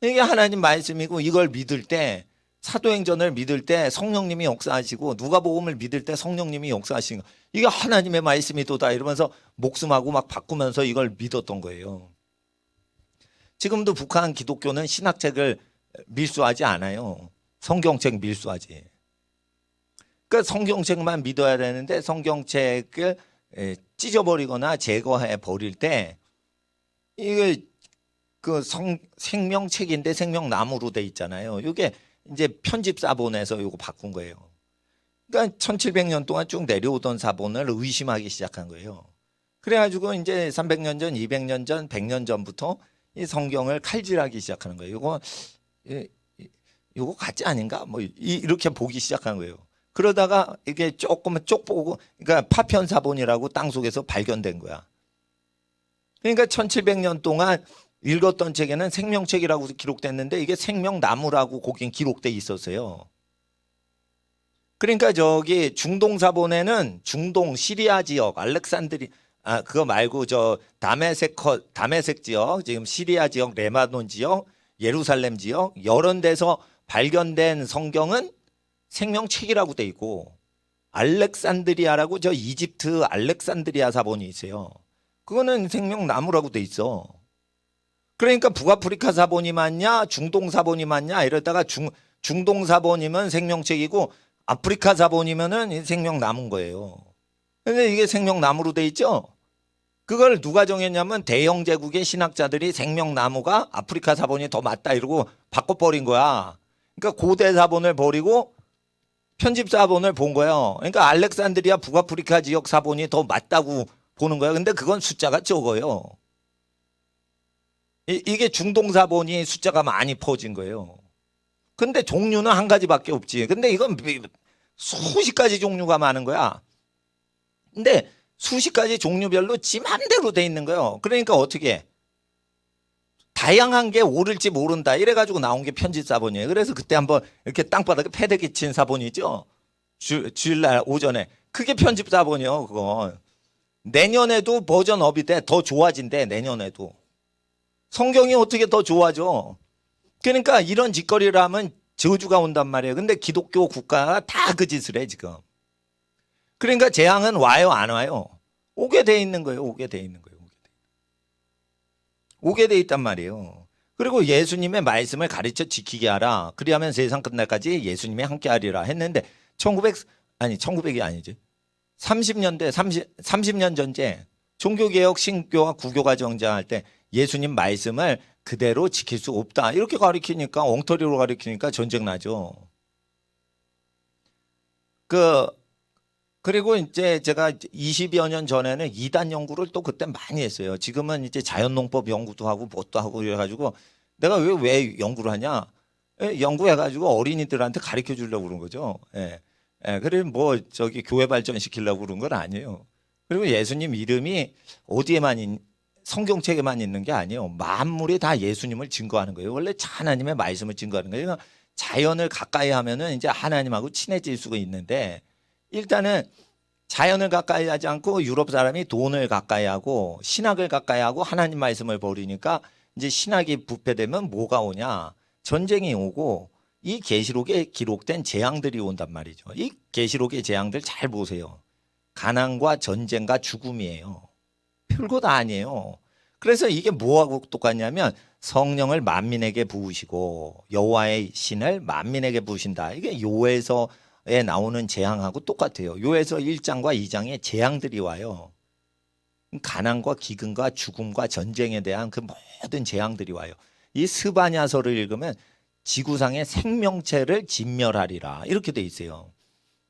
이게 하나님 말씀이고 이걸 믿을 때 사도행전을 믿을 때 성령님이 역사하시고 누가복음을 믿을 때 성령님이 역사하시는 거. 이게 하나님의 말씀이도다 이러면서 목숨하고 막 바꾸면서 이걸 믿었던 거예요. 지금도 북한 기독교는 신학책을 밀수하지 않아요. 성경책 밀수하지. 그러니까 성경책만 믿어야 되는데 성경책을 찢어버리거나 제거해 버릴 때 이게 그 생명책인데 생명나무로 돼 있잖아요. 이게 이제 편집 사본에서 이거 바꾼 거예요. 그러니까 1700년 동안 쭉 내려오던 사본을 의심하기 시작한 거예요. 그래가지고 이제 300년 전, 200년 전, 100년 전부터 이 성경을 칼질하기 시작하는 거예요. 이거 가짜 아닌가? 뭐 이렇게 보기 시작한 거예요. 그러다가 이게 조금만 쪽 보고, 그러니까 파편 사본이라고 땅 속에서 발견된 거야. 그러니까 1700년 동안 읽었던 책에는 생명책이라고 기록됐는데 이게 생명나무라고 거긴 기록돼 있었어요. 그러니까 저기 중동 사본에는 중동 시리아 지역 알렉산드리 그거 말고 저 다메섹 지역 지금 시리아 지역 레바논 지역 예루살렘 지역 여러 데서 발견된 성경은 생명책이라고 돼 있고 알렉산드리아라고 저 이집트 알렉산드리아 사본이 있어요. 그거는 생명나무라고 돼 있어. 그러니까 북아프리카 사본이 맞냐 중동 사본이 맞냐 이러다가 중동 사본이면 생명책이고 아프리카 사본이면은 생명나무인 거예요. 근데 이게 생명나무로 돼 있죠. 그걸 누가 정했냐면 대영 제국의 신학자들이 생명나무가 아프리카 사본이 더 맞다 이러고 바꿔버린 거야. 그러니까 고대 사본을 버리고 편집 사본을 본 거예요. 그러니까 알렉산드리아 북아프리카 지역 사본이 더 맞다고 보는 거야. 근데 그건 숫자가 적어요. 이게 중동 사본이 숫자가 많이 퍼진 거예요. 근데 종류는 한 가지밖에 없지. 근데 이건 수십 가지 종류가 많은 거야. 근데 수십 가지 종류별로 지 맘대로 돼 있는 거예요. 그러니까 어떻게 해? 다양한 게 옳을지 모른다 이래가지고 나온 게 편집 사본이에요. 그래서 그때 한번 이렇게 땅바닥에 패대기 친 사본이죠. 주일날 오전에. 그게 편집 사본이요. 그거. 내년에도 버전업이 돼. 더 좋아진대. 내년에도. 성경이 어떻게 더 좋아져. 그러니까 이런 짓거리를 하면 저주가 온단 말이에요. 근데 기독교 국가가 다 그 짓을 해 지금. 그러니까 재앙은 와요 안 와요? 오게 돼 있는 거예요. 오게 돼 있는 거예요. 오게 돼 있단 말이에요. 그리고 예수님의 말씀을 가르쳐 지키게 하라. 그리하면 세상 끝날까지 예수님이 함께 하리라 했는데 1900이 아니지. 30년 전제 종교개혁 신교와 구교가 정장할 때 예수님 말씀을 그대로 지킬 수 없다. 이렇게 가르치니까 엉터리로 가르치니까 전쟁 나죠. 그리고 이제 제가 20여 년 전에는 이단 연구를 또 그때 많이 했어요. 지금은 이제 자연농법 연구도 하고 뭣도 하고 이래가지고 내가 왜 연구를 하냐? 연구해가지고 어린이들한테 가르쳐 주려고 그런 거죠. 예. 그래 뭐 저기 교회 발전시키려고 그런 건 아니에요. 그리고 예수님 이름이 어디에만 성경책에만 있는 게 아니에요. 만물이 다 예수님을 증거하는 거예요. 원래 하나님의 말씀을 증거하는 거예요. 그러니까 자연을 가까이 하면은 이제 하나님하고 친해질 수가 있는데 일단은 자연을 가까이 하지 않고 유럽 사람이 돈을 가까이 하고 신학을 가까이 하고 하나님 말씀을 버리니까 이제 신학이 부패되면 뭐가 오냐? 전쟁이 오고 이 계시록에 기록된 재앙들이 온단 말이죠. 이 계시록의 재앙들 잘 보세요. 가난과 전쟁과 죽음이에요. 별거 다 아니에요. 그래서 이게 뭐하고 똑같냐면 성령을 만민에게 부으시고 여호와의 신을 만민에게 부으신다. 이게 요에서에 나오는 재앙하고 똑같아요. 요에서 1장과 2장에 재앙들이 와요. 가난과 기근과 죽음과 전쟁에 대한 그 모든 재앙들이 와요. 이 스바냐서를 읽으면 지구상의 생명체를 진멸하리라 이렇게 돼 있어요.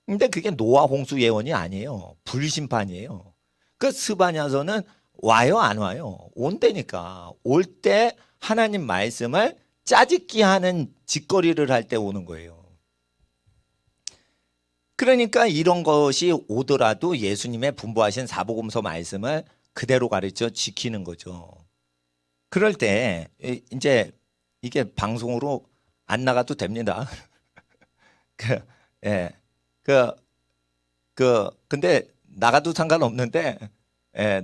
근데 그게 노아 홍수 예언이 아니에요. 불심판이에요. 그 스바냐서는 와요 안 와요? 온다니까. 올 때 하나님 말씀을 짜집기 하는 짓거리를 할 때 오는 거예요. 그러니까 이런 것이 오더라도 예수님의 분부하신 사복음서 말씀을 그대로 가르쳐 지키는 거죠. 그럴 때 이제 이게 방송으로 안 나가도 됩니다. 근데 나가도 상관없는데,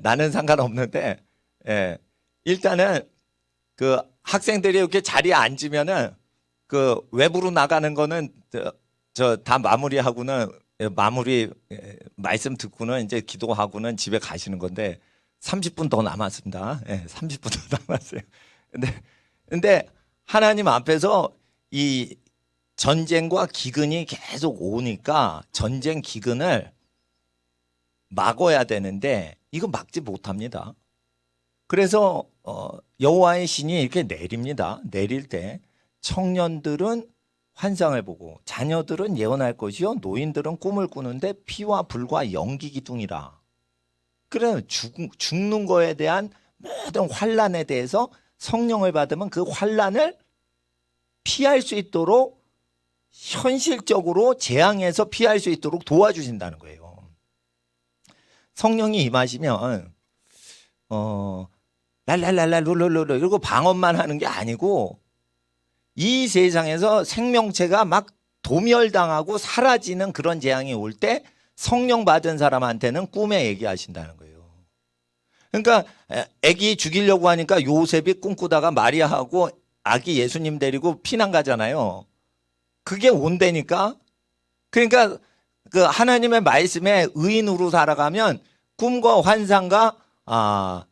나는 상관없는데, 일단은 그 학생들이 이렇게 자리에 앉으면은 그 외부로 나가는 거는 저 다 마무리하고는 마무리 말씀 듣고는 이제 기도하고는 집에 가시는 건데 30분 더 남았습니다. 30분 더 남았어요. 근데 하나님 앞에서 이 전쟁과 기근이 계속 오니까 전쟁 기근을 막아야 되는데 이거 막지 못합니다. 그래서 여호와의 신이 이렇게 내립니다. 내릴 때 청년들은 환상을 보고 자녀들은 예언할 것이요 노인들은 꿈을 꾸는데 피와 불과 연기 기둥이라. 그래 죽는 거에 대한 모든 환난에 대해서 성령을 받으면 그 환난을 피할 수 있도록 현실적으로 재앙에서 피할 수 있도록 도와주신다는 거예요. 성령이 임하시면 랄랄랄랄 룰룰룰 이러고 방언만 하는 게 아니고 이 세상에서 생명체가 막 도멸당하고 사라지는 그런 재앙이 올 때 성령 받은 사람한테는 꿈에 얘기하신다는 거예요. 그러니까 아기 죽이려고 하니까 요셉이 꿈꾸다가 마리아하고 아기 예수님 데리고 피난 가잖아요. 그게 온다니까. 그러니까 그 하나님의 말씀에 의인으로 살아가면 꿈과 환상과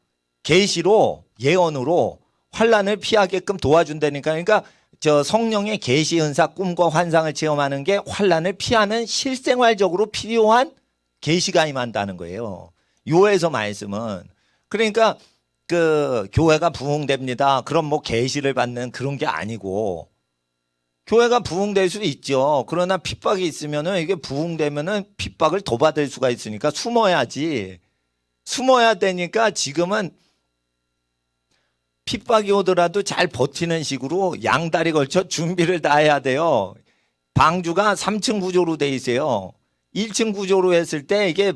계시로 예언으로 환난을 피하게끔 도와준다니까. 그러니까 저 성령의 계시 은사 꿈과 환상을 체험하는 게 환난을 피하는 실생활적으로 필요한 계시가 임한다는 거예요. 요에서 말씀은. 그러니까 그 교회가 부흥됩니다. 그럼 뭐 계시를 받는 그런 게 아니고 교회가 부흥될 수도 있죠. 그러나 핍박이 있으면은 이게 부흥되면은 핍박을 더 받을 수가 있으니까 숨어야지. 숨어야 되니까 지금은 핍박이 오더라도 잘 버티는 식으로 양다리 걸쳐 준비를 다 해야 돼요. 방주가 3층 구조로 돼 있어요. 1층 구조로 했을 때 이게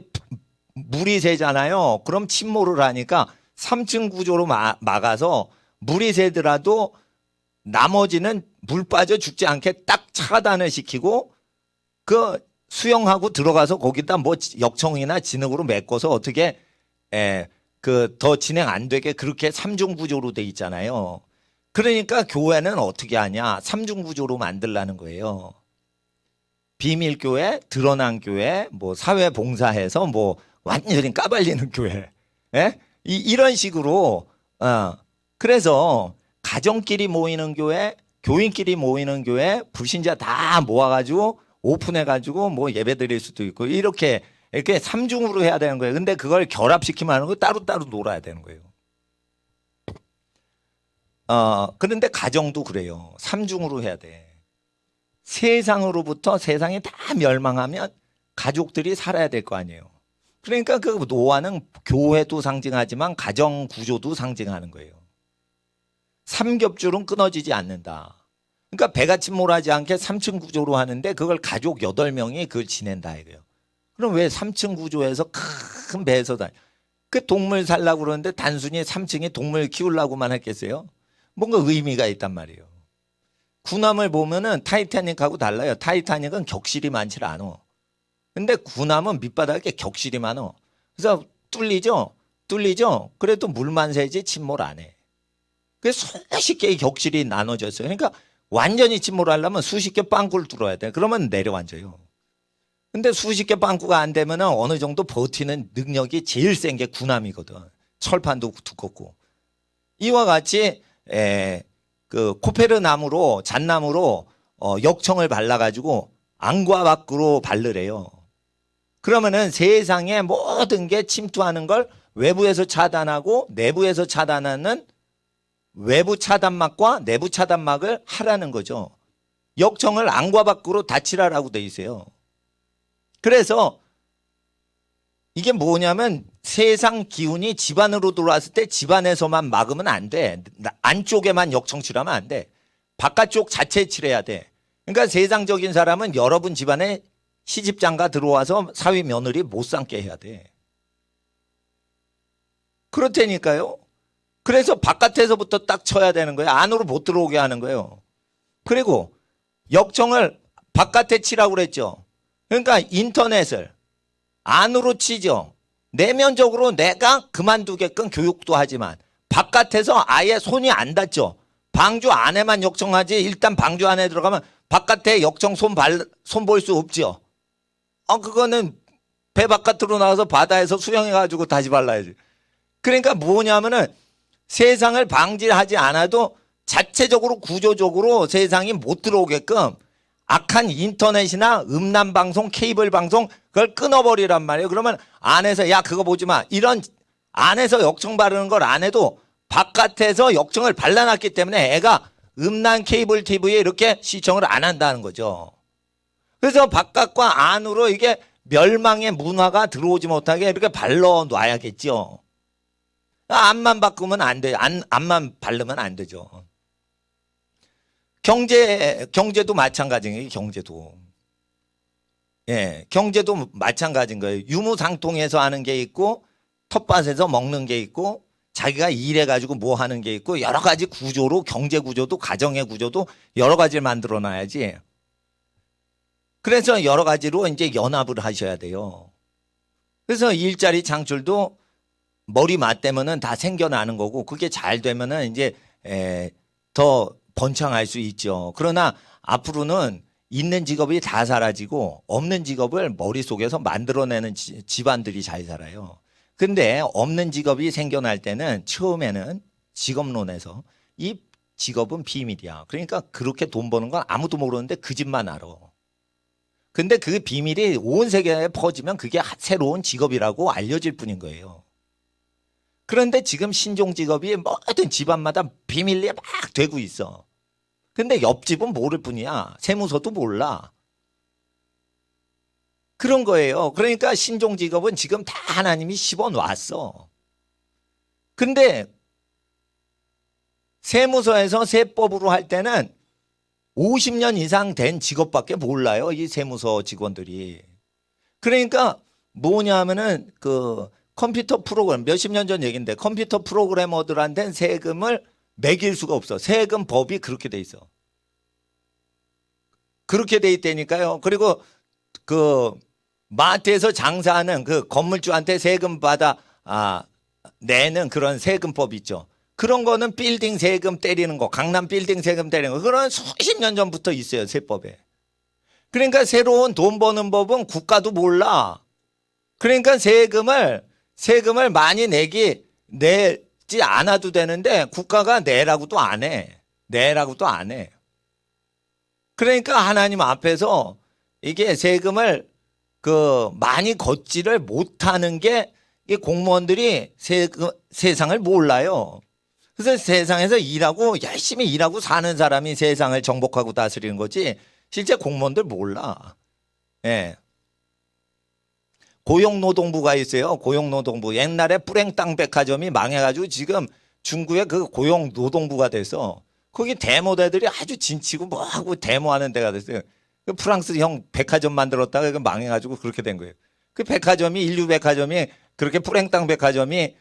물이 새잖아요. 그럼 침몰을 하니까 3층 구조로 막아서 물이 새더라도 나머지는 물 빠져 죽지 않게 딱 차단을 시키고 그 수영하고 들어가서 거기다 뭐 역청이나 진흙으로 메꿔서 어떻게 그 더 진행 안 되게 그렇게 삼중 구조로 돼 있잖아요. 그러니까 교회는 어떻게 하냐? 삼중 구조로 만들라는 거예요. 비밀 교회, 드러난 교회, 뭐 사회 봉사해서 뭐 완전히 까발리는 교회. 예? 이런 식으로 그래서 가정끼리 모이는 교회, 교인끼리 모이는 교회, 불신자 다 모아가지고 오픈해가지고 뭐 예배 드릴 수도 있고 이렇게 삼중으로 해야 되는 거예요. 근데 그걸 결합시키면 하는 거 따로따로 놀아야 되는 거예요. 그런데 가정도 그래요. 삼중으로 해야 돼. 세상으로부터 세상이 다 멸망하면 가족들이 살아야 될 거 아니에요. 그러니까 그 노아는 교회도 상징하지만 가정 구조도 상징하는 거예요. 삼겹줄은 끊어지지 않는다. 그러니까 배가 침몰하지 않게 3층 구조로 하는데 그걸 가족 8명이 그걸 지낸다 이거예요. 그럼 왜 3층 구조에서 큰 배에서 그 동물 살라고 그러는데 단순히 3층에 동물 키우려고만 했겠어요? 뭔가 의미가 있단 말이에요. 군함을 보면은 타이타닉하고 달라요. 타이타닉은 격실이 많지 않아. 근데 군함은 밑바닥에 격실이 많아. 그래서 뚫리죠? 그래도 물만 새지 침몰 안 해. 그래서 수십 개의 격실이 나눠졌어요. 그러니까 완전히 침몰하려면 수십 개 빵꾸를 뚫어야 돼. 그러면 내려앉아요. 근데 수십 개 빵꾸가 안 되면 어느 정도 버티는 능력이 제일 센 게 군함이거든. 철판도 두껍고. 이와 같이 그 코페르 나무로 잣나무로 역청을 발라가지고 안과 밖으로 바르래요. 그러면은 세상의 모든 게 침투하는 걸 외부에서 차단하고 내부에서 차단하는 외부 차단막과 내부 차단막을 하라는 거죠. 역청을 안과 밖으로 닫히라라고 돼 있어요. 그래서 이게 뭐냐면 세상 기운이 집안으로 들어왔을 때 집안에서만 막으면 안 돼. 안쪽에만 역청 칠하면 안 돼. 바깥쪽 자체에 칠해야 돼. 그러니까 세상적인 사람은 여러분 집안에 시집장가 들어와서 사위 며느리 못 삼게 해야 돼. 그렇다니까요. 그래서 바깥에서부터 딱 쳐야 되는 거예요. 안으로 못 들어오게 하는 거예요. 그리고 역청을 바깥에 치라고 그랬죠. 그러니까 인터넷을 안으로 치죠. 내면적으로 내가 그만두게끔 교육도 하지만 바깥에서 아예 손이 안 닿죠. 방주 안에만 역청하지 일단 방주 안에 들어가면 바깥에 역청 손 볼 수 없죠. 그거는 배 바깥으로 나와서 바다에서 수영해가지고 다시 발라야지. 그러니까 뭐냐면은 세상을 방지하지 않아도 자체적으로 구조적으로 세상이 못 들어오게끔 악한 인터넷이나 음란방송, 케이블 방송 그걸 끊어버리란 말이에요. 그러면 안에서 야 그거 보지 마. 이런 안에서 역청 바르는 걸 안 해도 바깥에서 역청을 발라놨기 때문에 애가 음란 케이블 TV에 이렇게 시청을 안 한다는 거죠. 그래서 바깥과 안으로 이게 멸망의 문화가 들어오지 못하게 이렇게 발라 놔야겠죠. 앞만 바꾸면 안 돼. 앞만 바르면 안 되죠. 경제도 마찬가지예요. 경제도. 예, 경제도 마찬가지인 거예요. 유무상통해서 하는 게 있고 텃밭에서 먹는 게 있고 자기가 일해가지고 뭐 하는 게 있고 여러 가지 구조로 경제 구조도 가정의 구조도 여러 가지를 만들어 놔야지. 그래서 여러 가지로 이제 연합을 하셔야 돼요. 그래서 일자리 창출도 머리 맞대면은 다 생겨나는 거고 그게 잘 되면은 이제 더 번창할 수 있죠. 그러나 앞으로는 있는 직업이 다 사라지고 없는 직업을 머릿속에서 만들어내는 집안들이 잘 살아요. 근데 없는 직업이 생겨날 때는 처음에는 직업론에서 이 직업은 비밀이야. 그러니까 그렇게 돈 버는 건 아무도 모르는데 그 집만 알아. 근데 그 비밀이 온 세계에 퍼지면 그게 새로운 직업이라고 알려질 뿐인 거예요. 그런데 지금 신종 직업이 모든 집안마다 비밀리에 막 되고 있어. 근데 옆집은 모를 뿐이야. 세무서도 몰라. 그런 거예요. 그러니까 신종 직업은 지금 다 하나님이 씹어놨어. 근데 세무서에서 세법으로 할 때는 50년 이상 된 직업밖에 몰라요. 이 세무서 직원들이. 그러니까 뭐냐면은 그 컴퓨터 프로그램 몇십 년 전 얘기인데 컴퓨터 프로그래머들한테는 세금을 매길 수가 없어. 세금 법이 그렇게 돼 있어. 그렇게 돼 있다니까요. 그리고 그 마트에서 장사하는 그 건물주한테 세금 받아 내는 그런 세금법 있죠. 그런 거는 빌딩 세금 때리는 거, 강남 빌딩 세금 때리는 거, 그런 수십 년 전부터 있어요, 세법에. 그러니까 새로운 돈 버는 법은 국가도 몰라. 그러니까 세금을 많이 내지 않아도 되는데 국가가 내라고도 안 해. 내라고도 안 해. 그러니까 하나님 앞에서 이게 세금을 많이 걷지를 못하는 게 이 공무원들이 세상을 몰라요. 그래서 세상에서 열심히 일하고 사는 사람이 세상을 정복하고 다스리는 거지 실제 공무원들 몰라. 예. 고용노동부가 있어요. 고용노동부. 옛날에 뿌랭땅 백화점이 망해가지고 지금 중국의 그 고용노동부가 돼서 거기 데모대들이 아주 진치고 뭐하고 데모하는 데가 됐어요. 그 프랑스형 백화점 만들었다가 그 망해가지고 그렇게 된 거예요. 그 백화점이 인류 백화점이 그렇게 뿌랭땅 백화점이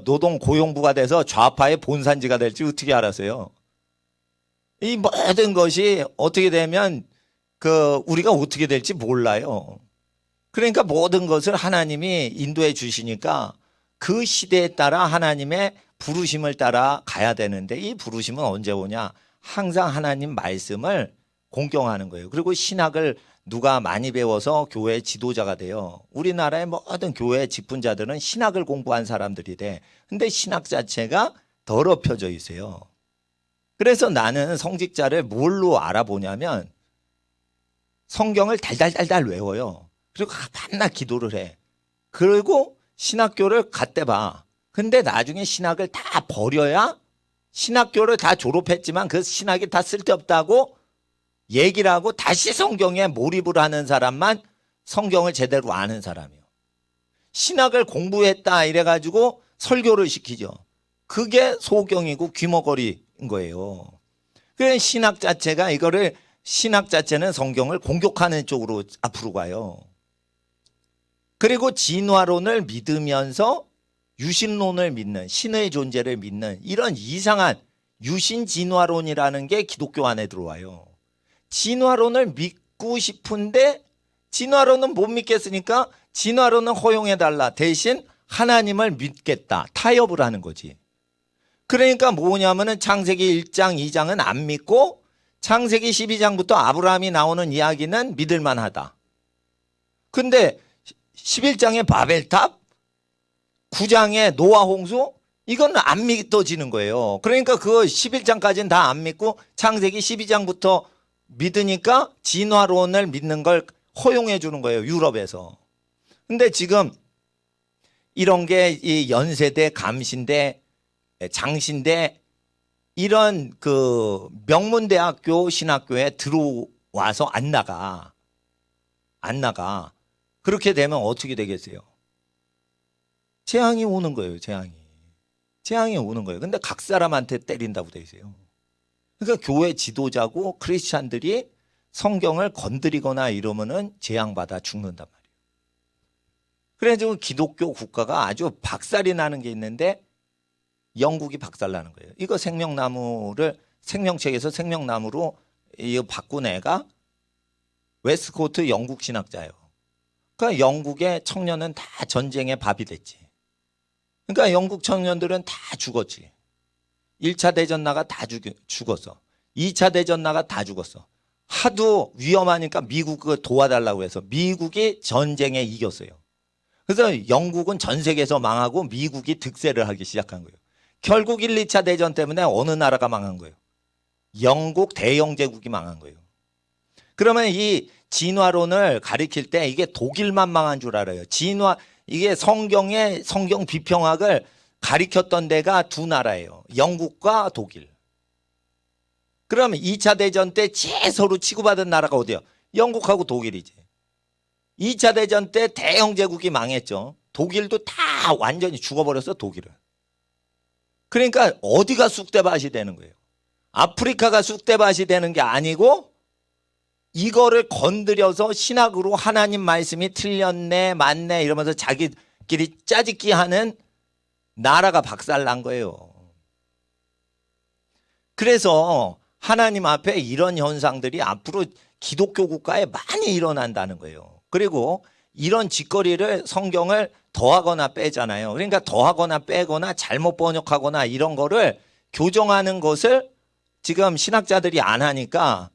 노동 고용부가 돼서 좌파의 본산지가 될지 어떻게 알았어요? 이 모든 것이 어떻게 되면 우리가 어떻게 될지 몰라요. 그러니까 모든 것을 하나님이 인도해 주시니까 그 시대에 따라 하나님의 부르심을 따라 가야 되는데 이 부르심은 언제 오냐? 항상 하나님 말씀을 공경하는 거예요. 그리고 신학을 누가 많이 배워서 교회 지도자가 돼요. 우리나라의 모든 교회 직분자들은 신학을 공부한 사람들이 돼. 근데 신학 자체가 더럽혀져 있어요. 그래서 나는 성직자를 뭘로 알아보냐면 성경을 달달달달 외워요. 그리고 밤낮 기도를 해. 그리고 신학교를 갔대 봐. 근데 나중에 신학을 다 버려야 신학교를 다 졸업했지만 그 신학이 다 쓸데없다고 얘기를 하고 다시 성경에 몰입을 하는 사람만 성경을 제대로 아는 사람이요. 신학을 공부했다 이래가지고 설교를 시키죠. 그게 소경이고 귀머거리인 거예요. 그래서 신학 자체는 성경을 공격하는 쪽으로 앞으로 가요. 그리고 진화론을 믿으면서 유신론을 믿는, 신의 존재를 믿는 이런 이상한 유신 진화론이라는 게 기독교 안에 들어와요. 진화론을 믿고 싶은데 진화론은 못 믿겠으니까 진화론은 허용해달라. 대신 하나님을 믿겠다. 타협을 하는 거지. 그러니까 뭐냐면은 창세기 1장, 2장은 안 믿고 창세기 12장부터 아브라함이 나오는 이야기는 믿을만 하다. 근데 11장의 바벨탑, 9장의 노아 홍수, 이건 안 믿어지는 거예요. 그러니까 그 11장까지는 다 안 믿고 창세기 12장부터 믿으니까 진화론을 믿는 걸 허용해 주는 거예요. 유럽에서. 근데 지금 이런 게 이 연세대, 감신대, 장신대 이런 명문대학교 신학교에 들어와서 안 나가. 그렇게 되면 어떻게 되겠어요? 재앙이 오는 거예요. 재앙이 오는 거예요. 근데 각 사람한테 때린다고 돼 있어요. 그러니까 교회 지도자고 크리스찬들이 성경을 건드리거나 이러면은 재앙받아 죽는단 말이에요. 그래가지고 기독교 국가가 아주 박살이 나는 게 있는데 영국이 박살나는 거예요. 이거 생명책에서 생명나무로 이거 바꾼 애가 웨스트코트 영국 신학자예요. 그러니까 영국의 청년은 다 전쟁의 밥이 됐지. 그러니까 영국 청년들은 다 죽었지. 1차 대전 나가 다 죽었어. 2차 대전 나가 다 죽었어. 하도 위험하니까 미국을 도와달라고 해서 미국이 전쟁에 이겼어요. 그래서 영국은 전 세계에서 망하고 미국이 득세를 하기 시작한 거예요. 결국 1, 2차 대전 때문에 어느 나라가 망한 거예요? 영국 대영제국이 망한 거예요. 그러면 이 진화론을 가리킬 때 이게 독일만 망한 줄 알아요. 이게 성경 비평학을 가리켰던 데가 두 나라예요. 영국과 독일. 그러면 2차 대전 때 제일 서로 치고받은 나라가 어디예요? 영국하고 독일이지. 2차 대전 때 대영제국이 망했죠. 독일도 다 완전히 죽어버렸어, 독일은. 그러니까 어디가 쑥대밭이 되는 거예요? 아프리카가 쑥대밭이 되는 게 아니고 이거를 건드려서 신학으로 하나님 말씀이 틀렸네, 맞네 이러면서 자기끼리 짜집기 하는 나라가 박살난 거예요. 그래서 하나님 앞에 이런 현상들이 앞으로 기독교 국가에 많이 일어난다는 거예요. 그리고 이런 짓거리를 성경을 더하거나 빼잖아요. 그러니까 더하거나 빼거나 잘못 번역하거나 이런 거를 교정하는 것을 지금 신학자들이 안 하니까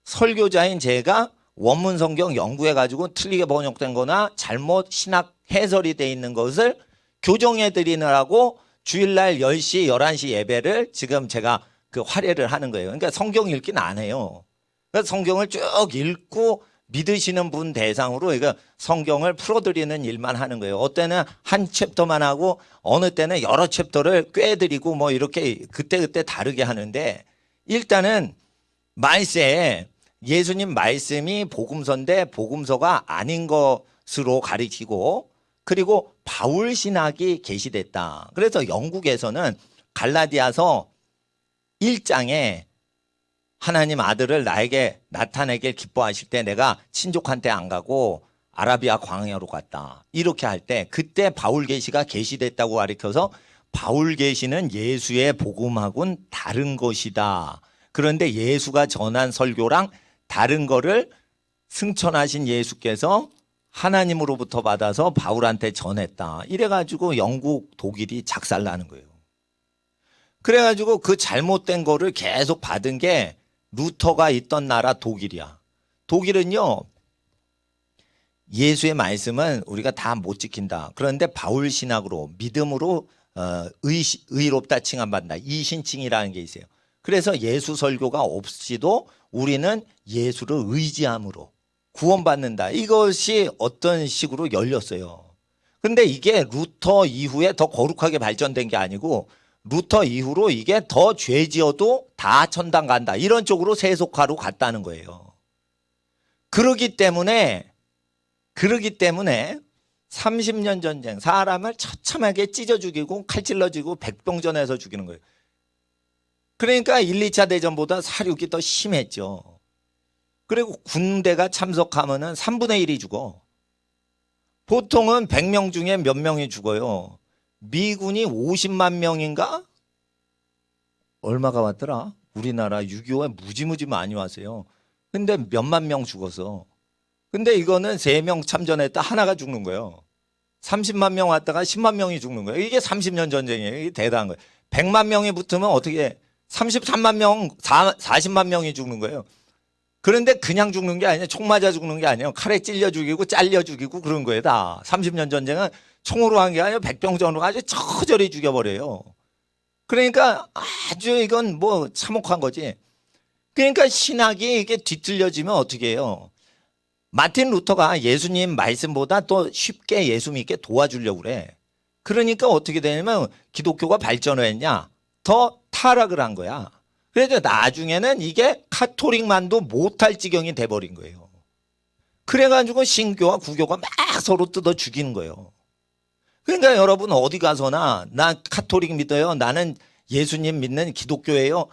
설교자인 제가 원문 성경 연구해 가지고 틀리게 번역된 거나 잘못 신학 해설이 돼 있는 것을 교정해 드리느라고 주일날 10시, 11시 예배를 지금 제가 그 활약을 하는 거예요. 그러니까 성경 읽기는 안 해요. 그러니까 성경을 쭉 읽고 믿으시는 분 대상으로 그러니까 성경을 풀어드리는 일만 하는 거예요. 어때는 한 챕터만 하고 어느 때는 여러 챕터를 꿰드리고 뭐 이렇게 그때그때 다르게 하는데 일단은 말세에 예수님 말씀이 복음서인데 복음서가 아닌 것으로 가리키고 그리고 바울 신학이 계시됐다. 그래서 영국에서는 갈라디아서 1장에 하나님 아들을 나에게 나타내길 기뻐하실 때 내가 친족한테 안 가고 아라비아 광야로 갔다. 이렇게 할 때 그때 바울 계시가 계시됐다고 가리켜서 바울 계시는 예수의 복음하고는 다른 것이다. 그런데 예수가 전한 설교랑 다른 거를 승천하신 예수께서 하나님으로부터 받아서 바울한테 전했다. 이래가지고 영국, 독일이 작살나는 거예요. 그래가지고 그 잘못된 거를 계속 받은 게 루터가 있던 나라 독일이야. 독일은요, 예수의 말씀은 우리가 다 못 지킨다. 그런데 바울 신학으로, 믿음으로 의롭다 칭함받는다. 이신칭이라는 게 있어요. 그래서 예수 설교가 없이도 우리는 예수를 의지함으로 구원받는다. 이것이 어떤 식으로 열렸어요. 근데 이게 루터 이후에 더 거룩하게 발전된 게 아니고 루터 이후로 이게 더 죄 지어도 다 천당 간다. 이런 쪽으로 세속화로 갔다는 거예요. 그러기 때문에 30년 전쟁, 사람을 처참하게 찢어 죽이고 칼 찔러 죽이고 백병전에서 죽이는 거예요. 그러니까 1, 2차 대전보다 사륙이 더 심했죠. 그리고 군대가 참석하면은 3분의 1이 죽어. 보통은 100명 중에 몇 명이 죽어요. 미군이 50만 명인가? 얼마가 왔더라? 우리나라 6.25에 무지무지 많이 왔어요. 근데 몇만 명 죽어서. 근데 이거는 3명 참전했다 하나가 죽는 거예요. 30만 명 왔다가 10만 명이 죽는 거예요. 이게 30년 전쟁이에요. 이게 대단한 거예요. 100만 명이 붙으면 어떻게 33만 명, 40만 명이 죽는 거예요. 그런데 그냥 죽는 게 아니에요. 총 맞아 죽는 게 아니에요. 칼에 찔려 죽이고 잘려 죽이고 그런 거예요. 다 30년 전쟁은 총으로 한 게 아니라 백병전으로 아주 처절히 죽여버려요. 그러니까 아주 이건 뭐 참혹한 거지. 그러니까 신학이 이게 뒤틀려지면 어떻게 해요? 마틴 루터가 예수님 말씀보다 더 쉽게 예수 믿게 도와주려고 그래. 그러니까 어떻게 되냐면 기독교가 발전을 했냐? 더 타락을 한 거야. 그래서 나중에는 이게 카톨릭만도 못할 지경이 돼버린 거예요. 그래가지고 신교와 구교가 막 서로 뜯어 죽이는 거예요. 그러니까 여러분 어디 가서나 난 카톨릭 믿어요. 나는 예수님 믿는 기독교예요.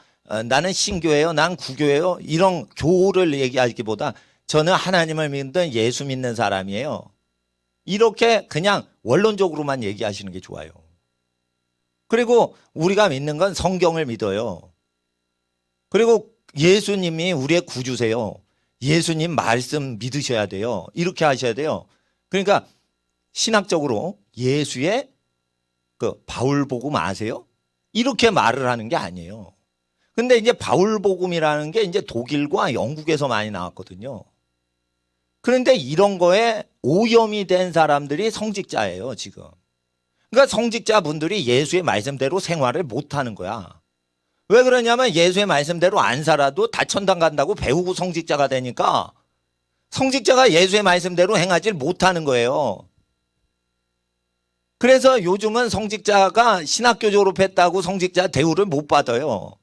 나는 신교예요. 난 구교예요. 이런 교를 얘기하기보다 저는 하나님을 믿는 예수 믿는 사람이에요. 이렇게 그냥 원론적으로만 얘기하시는 게 좋아요. 그리고 우리가 믿는 건 성경을 믿어요. 그리고 예수님이 우리의 구주세요. 예수님 말씀 믿으셔야 돼요. 이렇게 하셔야 돼요. 그러니까 신학적으로 예수의 그 바울복음 아세요? 이렇게 말을 하는 게 아니에요. 근데 이제 바울복음이라는 게 이제 독일과 영국에서 많이 나왔거든요. 그런데 이런 거에 오염이 된 사람들이 성직자예요, 지금. 그러니까 성직자분들이 예수의 말씀대로 생활을 못 하는 거야. 왜 그러냐면 예수의 말씀대로 안 살아도 다 천당 간다고 배우고 성직자가 되니까 성직자가 예수의 말씀대로 행하지 못하는 거예요. 그래서 요즘은 성직자가 신학교 졸업했다고 성직자 대우를 못 받아요.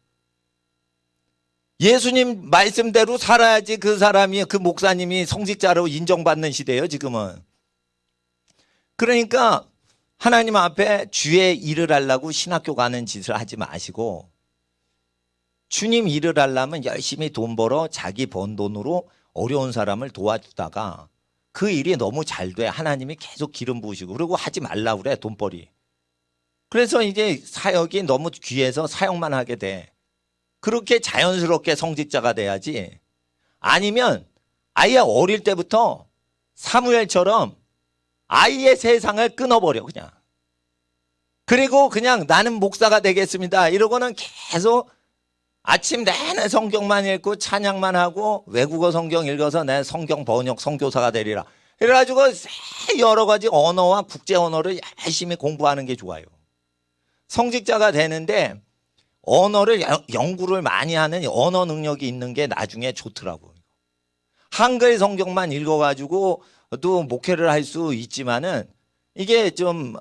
예수님 말씀대로 살아야지 그 사람이, 그 목사님이 성직자로 인정받는 시대예요, 지금은. 그러니까 하나님 앞에 주의 일을 하려고 신학교 가는 짓을 하지 마시고 주님 일을 하려면 열심히 돈 벌어 자기 번 돈으로 어려운 사람을 도와주다가 그 일이 너무 잘 돼. 하나님이 계속 기름 부으시고 그리고 하지 말라고 그래, 돈벌이. 그래서 이제 사역이 너무 귀해서 사역만 하게 돼. 그렇게 자연스럽게 성직자가 돼야지. 아니면 아예 어릴 때부터 사무엘처럼 아예 세상을 끊어버려 그냥. 그리고 그냥 나는 목사가 되겠습니다 이러고는 계속 아침 내내 성경만 읽고 찬양만 하고 외국어 성경 읽어서 내 성경 번역 선교사가 되리라. 그래가지고 여러 가지 언어와 국제 언어를 열심히 공부하는 게 좋아요. 성직자가 되는데 언어를 연구를 많이 하는 언어 능력이 있는 게 나중에 좋더라고요. 한글 성경만 읽어가지고 또 목회를 할 수 있지만은 이게 좀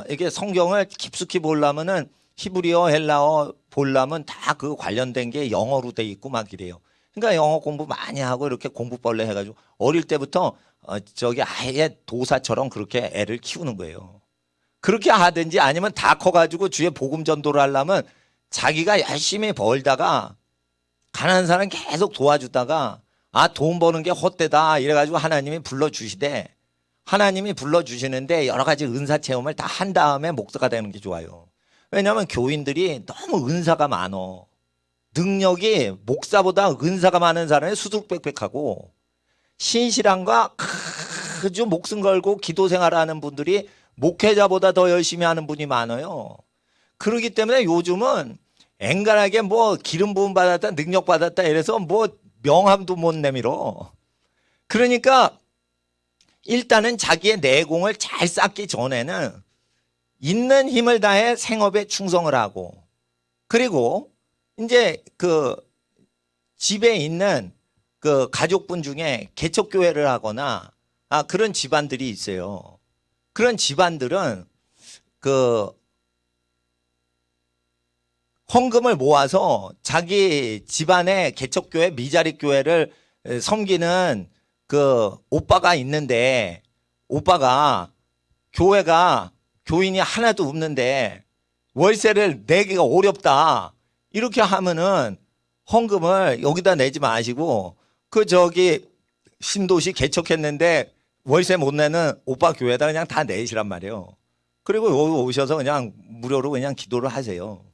이게 성경을 깊숙이 보려면은 히브리어, 헬라어 보려면 다 그 관련된 게 영어로 돼 있고 막 이래요. 그러니까 영어 공부 많이 하고 이렇게 공부벌레 해가지고 어릴 때부터 저기 아예 도사처럼 그렇게 애를 키우는 거예요. 그렇게 하든지 아니면 다 커가지고 주의 복음 전도를 하려면 자기가 열심히 벌다가 가난한 사람 계속 도와주다가 돈 버는 게 헛되다 이래가지고 하나님이 불러주시되 하나님이 불러주시는데 여러 가지 은사 체험을 다 한 다음에 목사가 되는 게 좋아요. 왜냐하면 교인들이 너무 은사가 많어. 능력이 목사보다 은사가 많은 사람이 수두룩빽빽하고 신실함과 아주 목숨 걸고 기도 생활하는 분들이 목회자보다 더 열심히 하는 분이 많아요. 그렇기 때문에 요즘은 앵간하게 뭐 기름 부음 받았다 능력 받았다 이래서 뭐 명함도 못 내밀어. 그러니까 일단은 자기의 내공을 잘 쌓기 전에는 있는 힘을 다해 생업에 충성을 하고 그리고 이제 그 집에 있는 그 가족분 중에 개척교회를 하거나 그런 집안들이 있어요. 그런 집안들은 그 헌금을 모아서 자기 집안의 개척교회 미자립교회를 섬기는 그 오빠가 있는데 오빠가 교회가 교인이 하나도 없는데 월세를 내기가 어렵다 이렇게 하면은 헌금을 여기다 내지 마시고 그 저기 신도시 개척했는데 월세 못 내는 오빠 교회에다 그냥 다 내시란 말이에요. 그리고 여기 오셔서 그냥 무료로 그냥 기도를 하세요.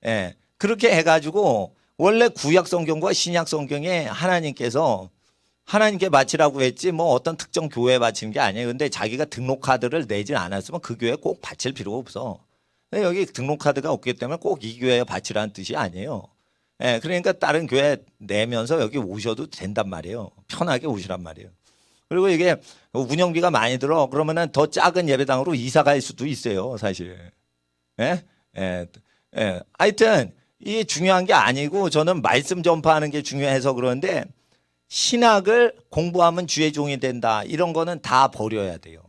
예. 그렇게 해가지고 원래 구약 성경과 신약 성경에 하나님께 바치라고 했지 뭐 어떤 특정 교회에 바치는 게 아니에요. 근데 자기가 등록카드를 내진 않았으면 그 교회에 꼭 바칠 필요가 없어. 여기 등록카드가 없기 때문에 꼭 이 교회에 바치라는 뜻이 아니에요. 예, 그러니까 다른 교회 내면서 여기 오셔도 된단 말이에요. 편하게 오시란 말이에요. 그리고 이게 운영비가 많이 들어 그러면은 더 작은 예배당으로 이사 갈 수도 있어요, 사실. 예? 예. 예. 하여튼 이게 중요한 게 아니고 저는 말씀 전파하는 게 중요해서 그러는데 신학을 공부하면 주의 종이 된다. 이런 거는 다 버려야 돼요.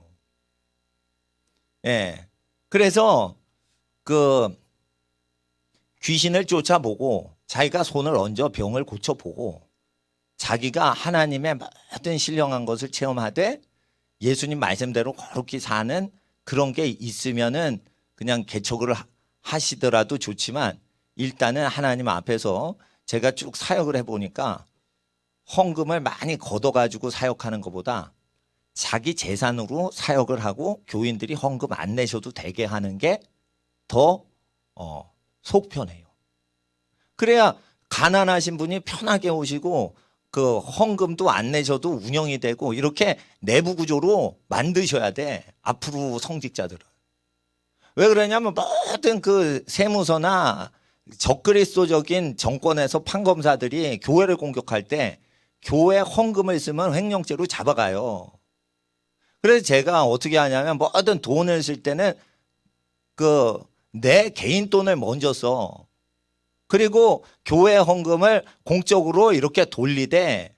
예. 그래서 그 귀신을 쫓아보고 자기가 손을 얹어 병을 고쳐보고 자기가 하나님의 모든 신령한 것을 체험하되 예수님 말씀대로 거룩히 사는 그런 게 있으면은 그냥 개척을 하시더라도 좋지만 일단은 하나님 앞에서 제가 쭉 사역을 해보니까 헌금을 많이 걷어가지고 사역하는 것보다 자기 재산으로 사역을 하고 교인들이 헌금 안 내셔도 되게 하는 게 더 속 편해요. 그래야 가난하신 분이 편하게 오시고 그 헌금도 안 내셔도 운영이 되고 이렇게 내부 구조로 만드셔야 돼. 앞으로 성직자들은. 왜 그러냐면 모든 그 세무서나 적그리스도적인 정권에서 판검사들이 교회를 공격할 때 교회 헌금을 쓰면 횡령죄로 잡아가요. 그래서 제가 어떻게 하냐면 모든 돈을 쓸 때는 그 내 개인 돈을 먼저 써. 그리고 교회 헌금을 공적으로 이렇게 돌리되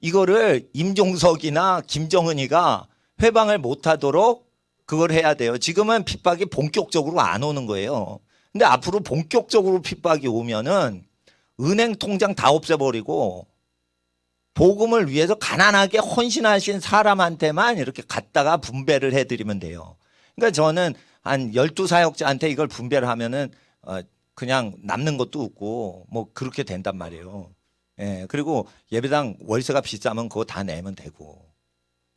이거를 임종석이나 김정은이가 회방을 못하도록 그걸 해야 돼요. 지금은 핍박이 본격적으로 안 오는 거예요. 근데 앞으로 본격적으로 핍박이 오면은 은행 통장 다 없애버리고 복음을 위해서 가난하게 헌신하신 사람한테만 이렇게 갖다가 분배를 해드리면 돼요. 그러니까 저는 한 12사역자한테 이걸 분배를 하면은 그냥 남는 것도 없고 뭐 그렇게 된단 말이에요. 예, 그리고 예배당 월세가 비싸면 그거 다 내면 되고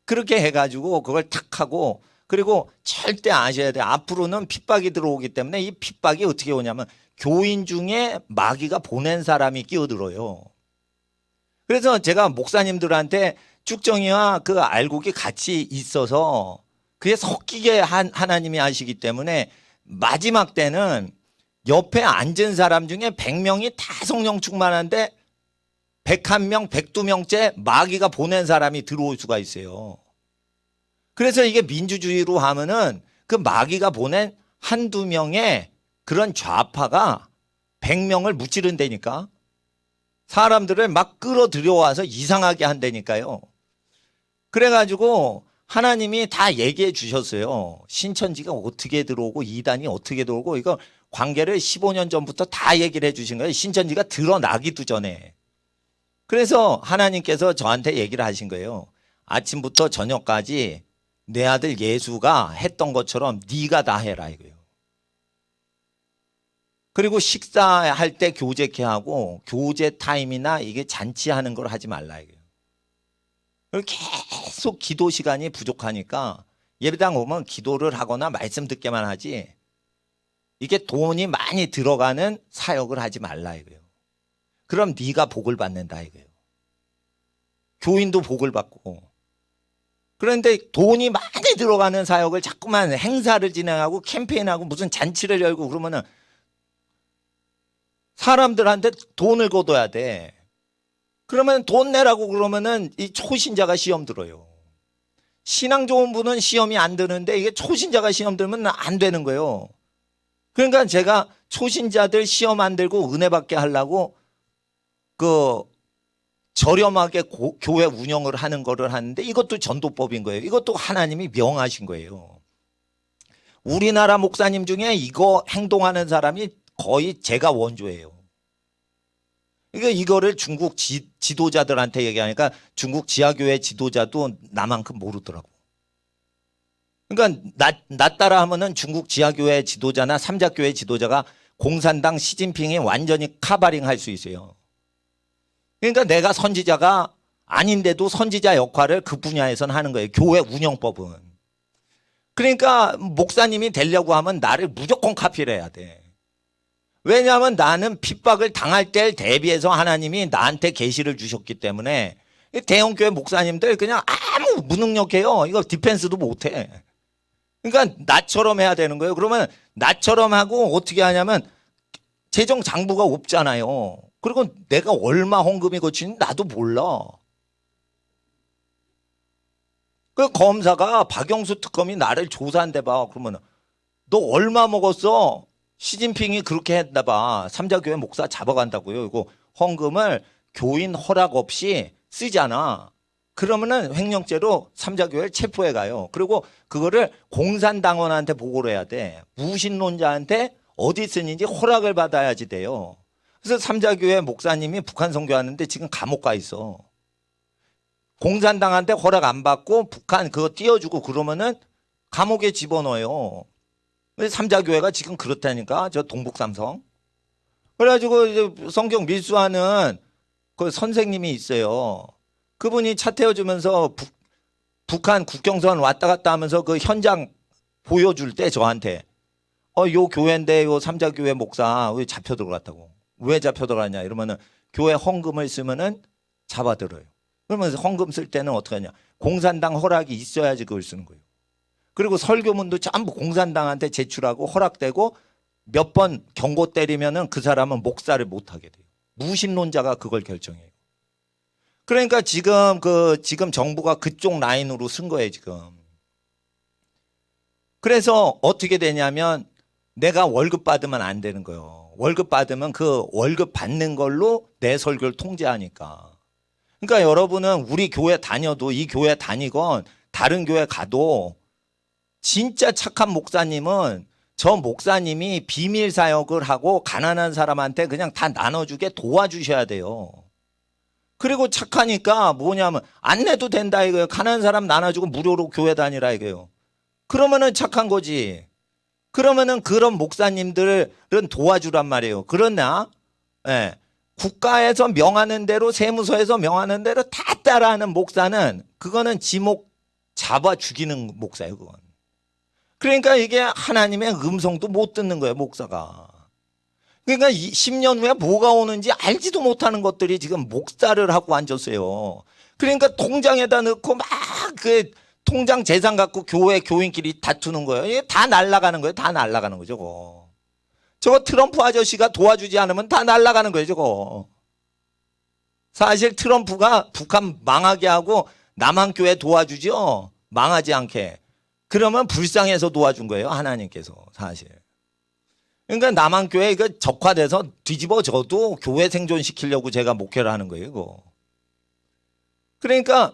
그렇게 해가지고 그걸 탁 하고 그리고 절대 아셔야 돼. 앞으로는 핍박이 들어오기 때문에 이 핍박이 어떻게 오냐면 교인 중에 마귀가 보낸 사람이 끼어들어요. 그래서 제가 목사님들한테 쭉정이와 그 알곡이 같이 있어서 그게 섞이게 하나님이 하시기 때문에 마지막 때는 옆에 앉은 사람 중에 100명이 다 성령 충만한데 101명, 102명째 마귀가 보낸 사람이 들어올 수가 있어요. 그래서 이게 민주주의로 하면은 그 마귀가 보낸 한두 명의 그런 좌파가 100명을 무찌른다니까. 사람들을 막 끌어들여와서 이상하게 한다니까요. 그래가지고 하나님이 다 얘기해 주셨어요. 신천지가 어떻게 들어오고 이단이 어떻게 들어오고 이거 관계를 15년 전부터 다 얘기를 해 주신 거예요. 신천지가 드러나기도 전에. 그래서 하나님께서 저한테 얘기를 하신 거예요. 아침부터 저녁까지 내 아들 예수가 했던 것처럼 네가 다 해라 이거예요. 그리고 식사할 때 교제케 하고 교제 타임이나 이게 잔치하는 걸 하지 말라 이거예요. 그리고 계속 기도 시간이 부족하니까 예배당 오면 기도를 하거나 말씀 듣게만 하지 이게 돈이 많이 들어가는 사역을 하지 말라 이거예요. 그럼 네가 복을 받는다 이거예요. 교인도 복을 받고. 그런데 돈이 많이 들어가는 사역을 자꾸만 행사를 진행하고 캠페인하고 무슨 잔치를 열고 그러면은 사람들한테 돈을 걷어야 돼. 그러면 돈 내라고 그러면은 이 초신자가 시험 들어요. 신앙 좋은 분은 시험이 안 드는데 이게 초신자가 시험 들면 안 되는 거예요. 그러니까 제가 초신자들 시험 안 들고 은혜 받게 하려고 그 저렴하게 교회 운영을 하는 거를 하는데 이것도 전도법인 거예요. 이것도 하나님이 명하신 거예요. 우리나라 목사님 중에 이거 행동하는 사람이 거의 제가 원조예요. 그러니까 이거를 중국 지도자들한테 얘기하니까 중국 지하교회 지도자도 나만큼 모르더라고. 그러니까 나 따라 하면은 중국 지하교회 지도자나 삼자교회 지도자가 공산당 시진핑이 완전히 카바링 할 수 있어요. 그러니까 내가 선지자가 아닌데도 선지자 역할을 그 분야에서는 하는 거예요. 교회 운영법은. 그러니까 목사님이 되려고 하면 나를 무조건 카피를 해야 돼. 왜냐하면 나는 핍박을 당할 때를 대비해서 하나님이 나한테 계시를 주셨기 때문에 대형교회 목사님들 그냥 아무 무능력해요. 이거 디펜스도 못해. 그러니까 나처럼 해야 되는 거예요. 그러면 나처럼 하고 어떻게 하냐면 재정 장부가 없잖아요. 그리고 내가 얼마 헌금이 거치는지 나도 몰라. 그 검사가 박영수 특검이 나를 조사한대 봐. 그러면 너 얼마 먹었어? 시진핑이 그렇게 했나 봐. 삼자교회 목사 잡아간다고요. 이거 헌금을 교인 허락 없이 쓰잖아. 그러면은 횡령죄로 삼자교회를 체포해 가요. 그리고 그거를 공산당원한테 보고를 해야 돼. 무신론자한테 어디 쓰는지 허락을 받아야지 돼요. 그래서 삼자교회 목사님이 북한 선교하는데 지금 감옥 가 있어. 공산당한테 허락 안 받고 북한 그거 띄워주고 그러면은 감옥에 집어넣어요. 삼자교회가 지금 그렇다니까 저 동북삼성. 그래가지고 이제 성경 밀수하는 그 선생님이 있어요. 그분이 차 태워주면서 북한 국경선 왔다 갔다 하면서 그 현장 보여줄 때 저한테 요 교회인데 요 삼자교회 목사 왜 잡혀 들어갔다고. 왜 잡혀 들어갔냐 이러면은 교회 헌금을 쓰면은 잡아들어요. 그러면 헌금 쓸 때는 어떻게 하냐. 공산당 허락이 있어야지 그걸 쓰는 거예요. 그리고 설교문도 전부 공산당한테 제출하고 허락되고 몇 번 경고 때리면은 그 사람은 목사를 못 하게 돼요. 무신론자가 그걸 결정해요. 그러니까 지금 정부가 그쪽 라인으로 쓴 거예요, 지금. 그래서 어떻게 되냐면 내가 월급 받으면 안 되는 거예요. 월급 받으면 그 월급 받는 걸로 내 설교를 통제하니까. 그러니까 여러분은 우리 교회 다녀도 이 교회 다니건 다른 교회 가도 진짜 착한 목사님은 저 목사님이 비밀 사역을 하고 가난한 사람한테 그냥 다 나눠주게 도와주셔야 돼요. 그리고 착하니까 뭐냐면 안 내도 된다 이거예요. 가난한 사람 나눠주고 무료로 교회 다니라 이거예요. 그러면은 착한 거지. 그러면은 그런 목사님들은 도와주란 말이에요. 그러나 국가에서 명하는 대로 세무서에서 명하는 대로 다 따라하는 목사는 그거는 지목 잡아 죽이는 목사예요. 그건. 그러니까 이게 하나님의 음성도 못 듣는 거예요, 목사가. 그러니까 10년 후에 뭐가 오는지 알지도 못하는 것들이 지금 목살을 하고 앉았어요. 그러니까 통장에다 넣고 막 그 통장 재산 갖고 교회 교인끼리 다투는 거예요. 이게 다 날아가는 거예요. 다 날아가는 거죠. 저거 트럼프 아저씨가 도와주지 않으면 다 날아가는 거예요. 저거. 사실 트럼프가 북한 망하게 하고 남한교회 도와주죠. 망하지 않게. 그러면 불쌍해서 도와준 거예요. 하나님께서 사실. 그러니까 남한교회 이거 적화돼서 뒤집어져도 교회 생존시키려고 제가 목회를 하는 거예요. 이거. 그러니까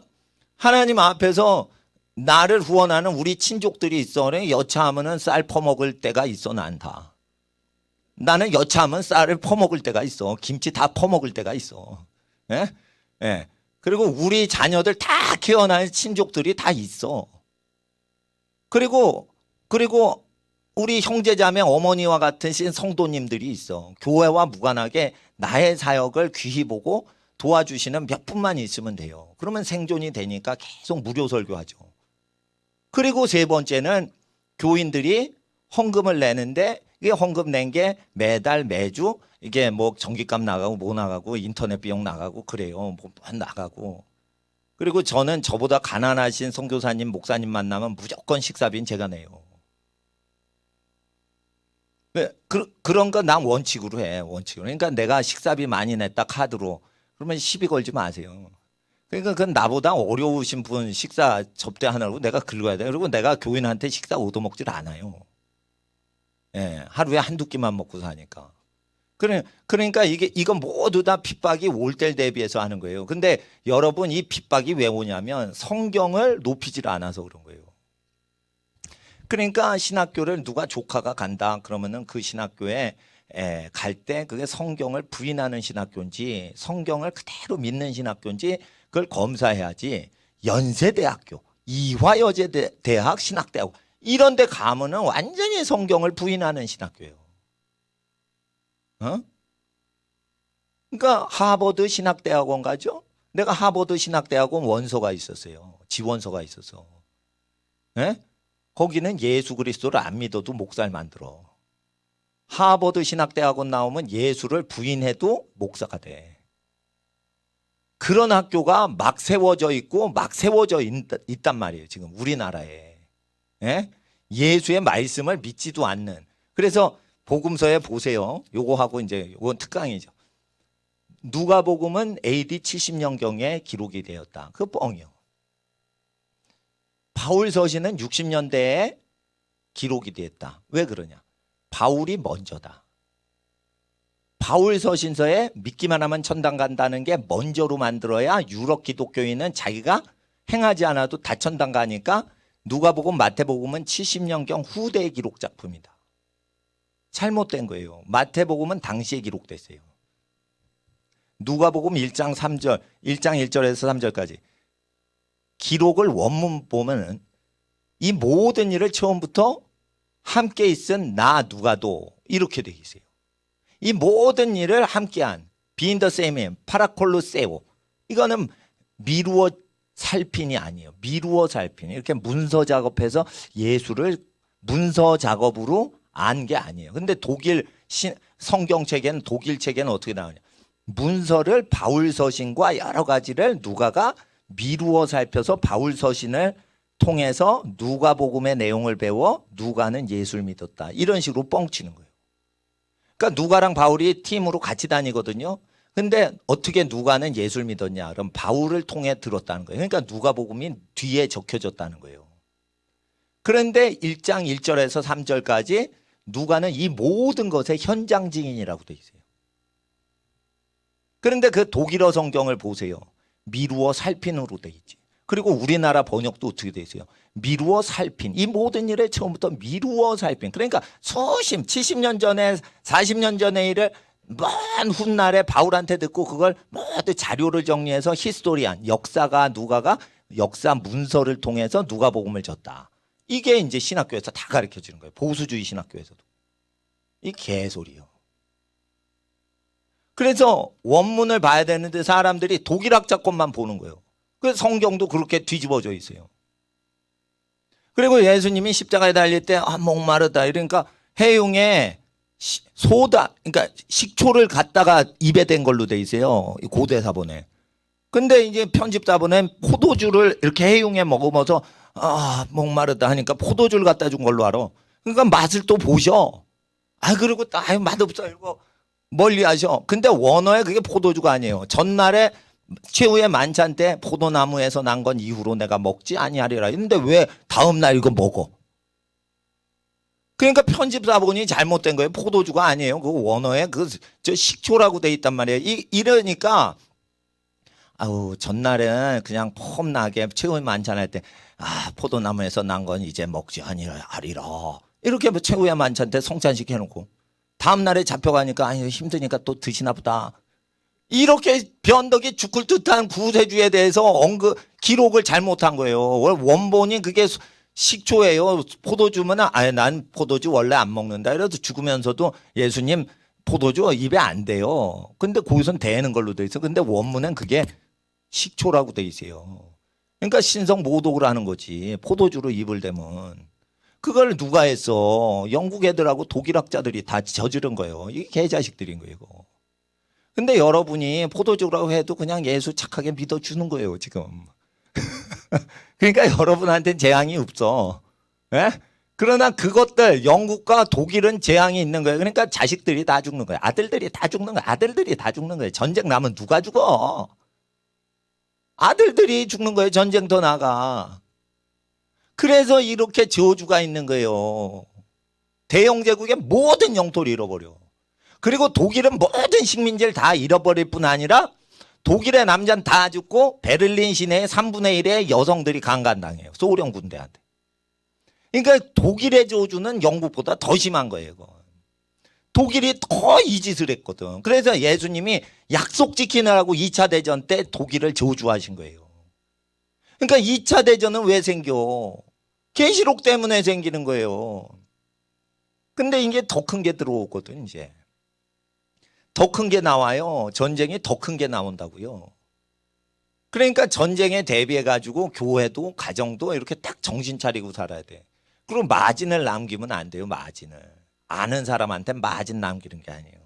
하나님 앞에서 나를 후원하는 우리 친족들이 있어. 여차하면은 쌀 퍼먹을 때가 있어. 난 다. 나는 여차하면 쌀을 퍼먹을 때가 있어. 김치 다 퍼먹을 때가 있어. 예? 예. 그리고 우리 자녀들 다 키워나는 친족들이 다 있어. 그리고 우리 형제자매 어머니와 같은 성도님들이 있어. 교회와 무관하게 나의 사역을 귀히 보고 도와주시는 몇 분만 있으면 돼요. 그러면 생존이 되니까 계속 무료 설교하죠. 그리고 세 번째는 교인들이 헌금을 내는데 이게 헌금 낸 게 매달 매주 이게 뭐 전기값 나가고 뭐 나가고 인터넷 비용 나가고 그래요. 뭐 나가고. 그리고 저는 저보다 가난하신 선교사님 목사님 만나면 무조건 식사비는 제가 내요. 그런 거 난 원칙으로 해. 원칙으로. 그러니까 내가 식사비 많이 냈다 카드로. 그러면 시비 걸지 마세요. 그러니까 그건 나보다 어려우신 분 식사 접대하느라고 내가 긁어야 돼. 그리고 내가 교인한테 식사 얻어먹질 않아요. 예, 하루에 한두 끼만 먹고 사니까. 그러니까 이건 모두 다 핍박이 올 때 대비해서 하는 거예요. 근데 여러분 이 핍박이 왜 오냐면 성경을 높이질 않아서 그런 거예요. 그러니까 신학교를 누가 조카가 간다 그러면은 그 신학교에 갈 때 그게 성경을 부인하는 신학교인지 성경을 그대로 믿는 신학교인지 그걸 검사해야지. 연세대학교, 이화여자대학 신학대학 이런 데 가면은 완전히 성경을 부인하는 신학교예요. 그러니까 하버드 신학대학원 가죠. 내가 하버드 신학대학원 원서가 있었어요. 지원서가 있어서. 예? 거기는 예수 그리스도를 안 믿어도 목사를 만들어. 하버드 신학대학원 나오면 예수를 부인해도 목사가 돼. 그런 학교가 막 세워져 있고 막 세워져 있단 말이에요. 지금 우리나라에. 예? 예수의 말씀을 믿지도 않는. 그래서 복음서에 보세요. 요거하고 이제 요건 특강이죠. 누가복음은 AD 70년경에 기록이 되었다. 그 뻥이요. 바울 서신은 60년대에 기록이 되었다. 왜 그러냐? 바울이 먼저다. 바울 서신서에 믿기만 하면 천당 간다는 게 먼저로 만들어야 유럽 기독교인은 자기가 행하지 않아도 다 천당 가니까 누가복음, 마태복음은 70년경 후대의 기록 작품이다. 잘못된 거예요. 마태복음은 당시에 기록됐어요. 누가복음 1장 3절, 1장 1절에서 3절까지 기록을 원문 보면은 이 모든 일을 처음부터 함께 있은 나 누가도 이렇게 되어 있어요. 이 모든 일을 함께한 being the same in 파라콜로세오 이거는 미루어 살핀이 아니에요. 미루어 살핀 이렇게 문서 작업해서 예수를 문서 작업으로 안 게 아니에요. 근데 독일 성경책에는 독일 책에는 어떻게 나오냐? 문서를 바울 서신과 여러 가지를 누가가 미루어 살펴서 바울 서신을 통해서 누가복음의 내용을 배워 누가는 예수를 믿었다. 이런 식으로 뻥치는 거예요. 그러니까 누가랑 바울이 팀으로 같이 다니거든요. 근데 어떻게 누가는 예수를 믿었냐? 그럼 바울을 통해 들었다는 거예요. 그러니까 누가복음이 뒤에 적혀졌다는 거예요. 그런데 1장 1절에서 3절까지 누가는 이 모든 것의 현장 증인이라고 되어 있어요. 그런데 그 독일어 성경을 보세요. 미루어 살핀으로 되어 있지. 그리고 우리나라 번역도 어떻게 되어 있어요? 미루어 살핀. 이 모든 일에 처음부터 미루어 살핀. 그러니까 수십, 70년 전에 40년 전의 일을 먼 훗날에 바울한테 듣고 그걸 모두 자료를 정리해서 히스토리안, 역사가 누가가 역사 문서를 통해서 누가복음을 줬다. 이게 이제 신학교에서 다 가르쳐 주는 거예요. 보수주의 신학교에서도. 이 개소리요. 그래서 원문을 봐야 되는데 사람들이 독일학자 것만 보는 거예요. 그래서 성경도 그렇게 뒤집어져 있어요. 그리고 예수님이 십자가에 달릴 때 목마르다 이러니까 해용에 소다, 그러니까 식초를 갖다가 입에 댄 걸로 돼 있어요. 이 고대 사본에. 근데 이제 편집 사본에 포도주를 이렇게 해용해 먹으면서 아, 목마르다 하니까 포도주를 갖다 준 걸로 알아. 그러니까 맛을 또 보셔. 아, 그리고 아유, 맛없어. 이거 멀리 하셔. 근데 원어에 그게 포도주가 아니에요. 전날에 최후의 만찬 때 포도나무에서 난 건 이후로 내가 먹지 아니하리라. 근데 왜 다음날 이거 먹어? 그러니까 편집사본이 잘못된 거예요. 포도주가 아니에요. 그 원어에 저 식초라고 돼 있단 말이에요. 이러니까 아우 전날에 그냥 폼나게 최후의 만찬할 때 아 포도나무에서 난 건 이제 먹지 아니하리라. 이렇게 뭐 최후의 만찬 때 성찬시켜놓고 다음날에 잡혀가니까 아니 힘드니까 또 드시나 보다. 이렇게 변덕이 죽을 듯한 구세주에 대해서 기록을 잘못한 거예요. 원본이 그게 식초예요. 포도주면 아예 난 포도주 원래 안 먹는다. 이래서 죽으면서도 예수님 포도주 입에 안 대요. 근데 거기선 대는 걸로 돼 있어. 근데 원문은 그게 식초라고 돼 있어요. 그러니까 신성 모독을 하는 거지. 포도주로 입을 대면. 그걸 누가 했어? 영국 애들하고 독일 학자들이 다 저지른 거예요. 이게 개자식들인 거예요. 이거. 근데 여러분이 포도주라고 해도 그냥 예수 착하게 믿어주는 거예요. 지금. 그러니까 여러분한테는 재앙이 없어. 예? 그러나 그것들 영국과 독일은 재앙이 있는 거예요. 그러니까 자식들이 다 죽는 거예요. 아들들이 다 죽는 거예요. 아들들이 다 죽는 거예요. 전쟁 나면 누가 죽어? 아들들이 죽는 거예요. 전쟁 더 나가. 그래서 이렇게 저주가 있는 거예요. 대영제국의 모든 영토를 잃어버려. 그리고 독일은 모든 식민지를 다 잃어버릴 뿐 아니라 독일의 남자는 다 죽고 베를린 시내의 3분의 1의 여성들이 강간당해요. 소련 군대한테. 그러니까 독일의 저주는 영국보다 더 심한 거예요. 이거. 독일이 더 이 짓을 했거든. 그래서 예수님이 약속 지키느라고 2차 대전 때 독일을 저주하신 거예요. 그러니까 2차 대전은 왜 생겨? 계시록 때문에 생기는 거예요. 근데 이게 더 큰 게 들어오거든 이제. 더 큰 게 나와요. 전쟁이 더 큰 게 나온다고요. 그러니까 전쟁에 대비해가지고 교회도 가정도 이렇게 딱 정신 차리고 살아야 돼. 그리고 마진을 남기면 안 돼요. 마진을. 아는 사람한테 마진 남기는 게 아니에요.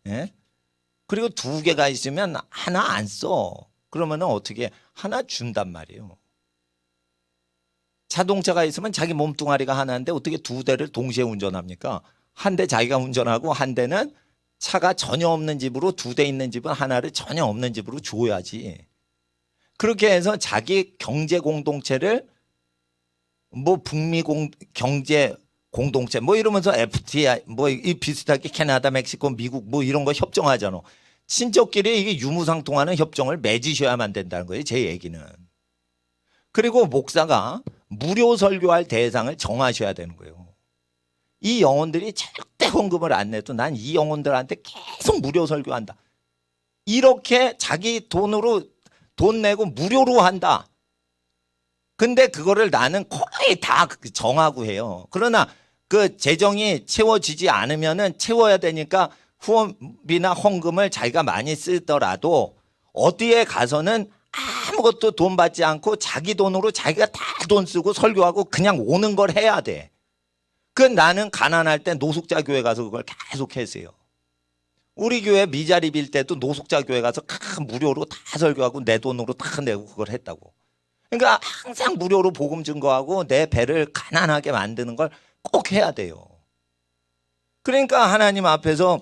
예? 그리고 2개가 있으면 하나 안 써. 그러면 어떻게 하나 준단 말이에요. 자동차가 있으면 자기 몸뚱아리가 하나인데 어떻게 2대를 동시에 운전합니까? 한 대 자기가 운전하고 한 대는 차가 전혀 없는 집으로 2대 있는 집은 하나를 전혀 없는 집으로 줘야지. 그렇게 해서 자기 경제 공동체를 뭐 북미 경제 공동체 뭐 이러면서 FTA 뭐 이 비슷하게 캐나다, 멕시코, 미국 뭐 이런 거 협정하잖아. 친척끼리 이게 유무상통하는 협정을 맺으셔야만 된다는 거예요. 제 얘기는. 그리고 목사가 무료 설교할 대상을 정하셔야 되는 거예요. 이 영혼들이 절대 헌금을 안 내도 난 이 영혼들한테 계속 무료 설교한다. 이렇게 자기 돈으로 돈 내고 무료로 한다. 근데 그거를 나는 거의 다 정하고 해요. 그러나 그 재정이 채워지지 않으면은 채워야 되니까 후원비나 헌금을 자기가 많이 쓰더라도 어디에 가서는 아무것도 돈 받지 않고 자기 돈으로 자기가 다 돈 쓰고 설교하고 그냥 오는 걸 해야 돼. 그 나는 가난할 때 노숙자 교회 가서 그걸 계속 했어요. 우리 교회 미자리 빌 때도 노숙자 교회 가서 무료로 다 설교하고 내 돈으로 다 내고 그걸 했다고. 그러니까 항상 무료로 복음 증거하고 내 배를 가난하게 만드는 걸 꼭 해야 돼요. 그러니까 하나님 앞에서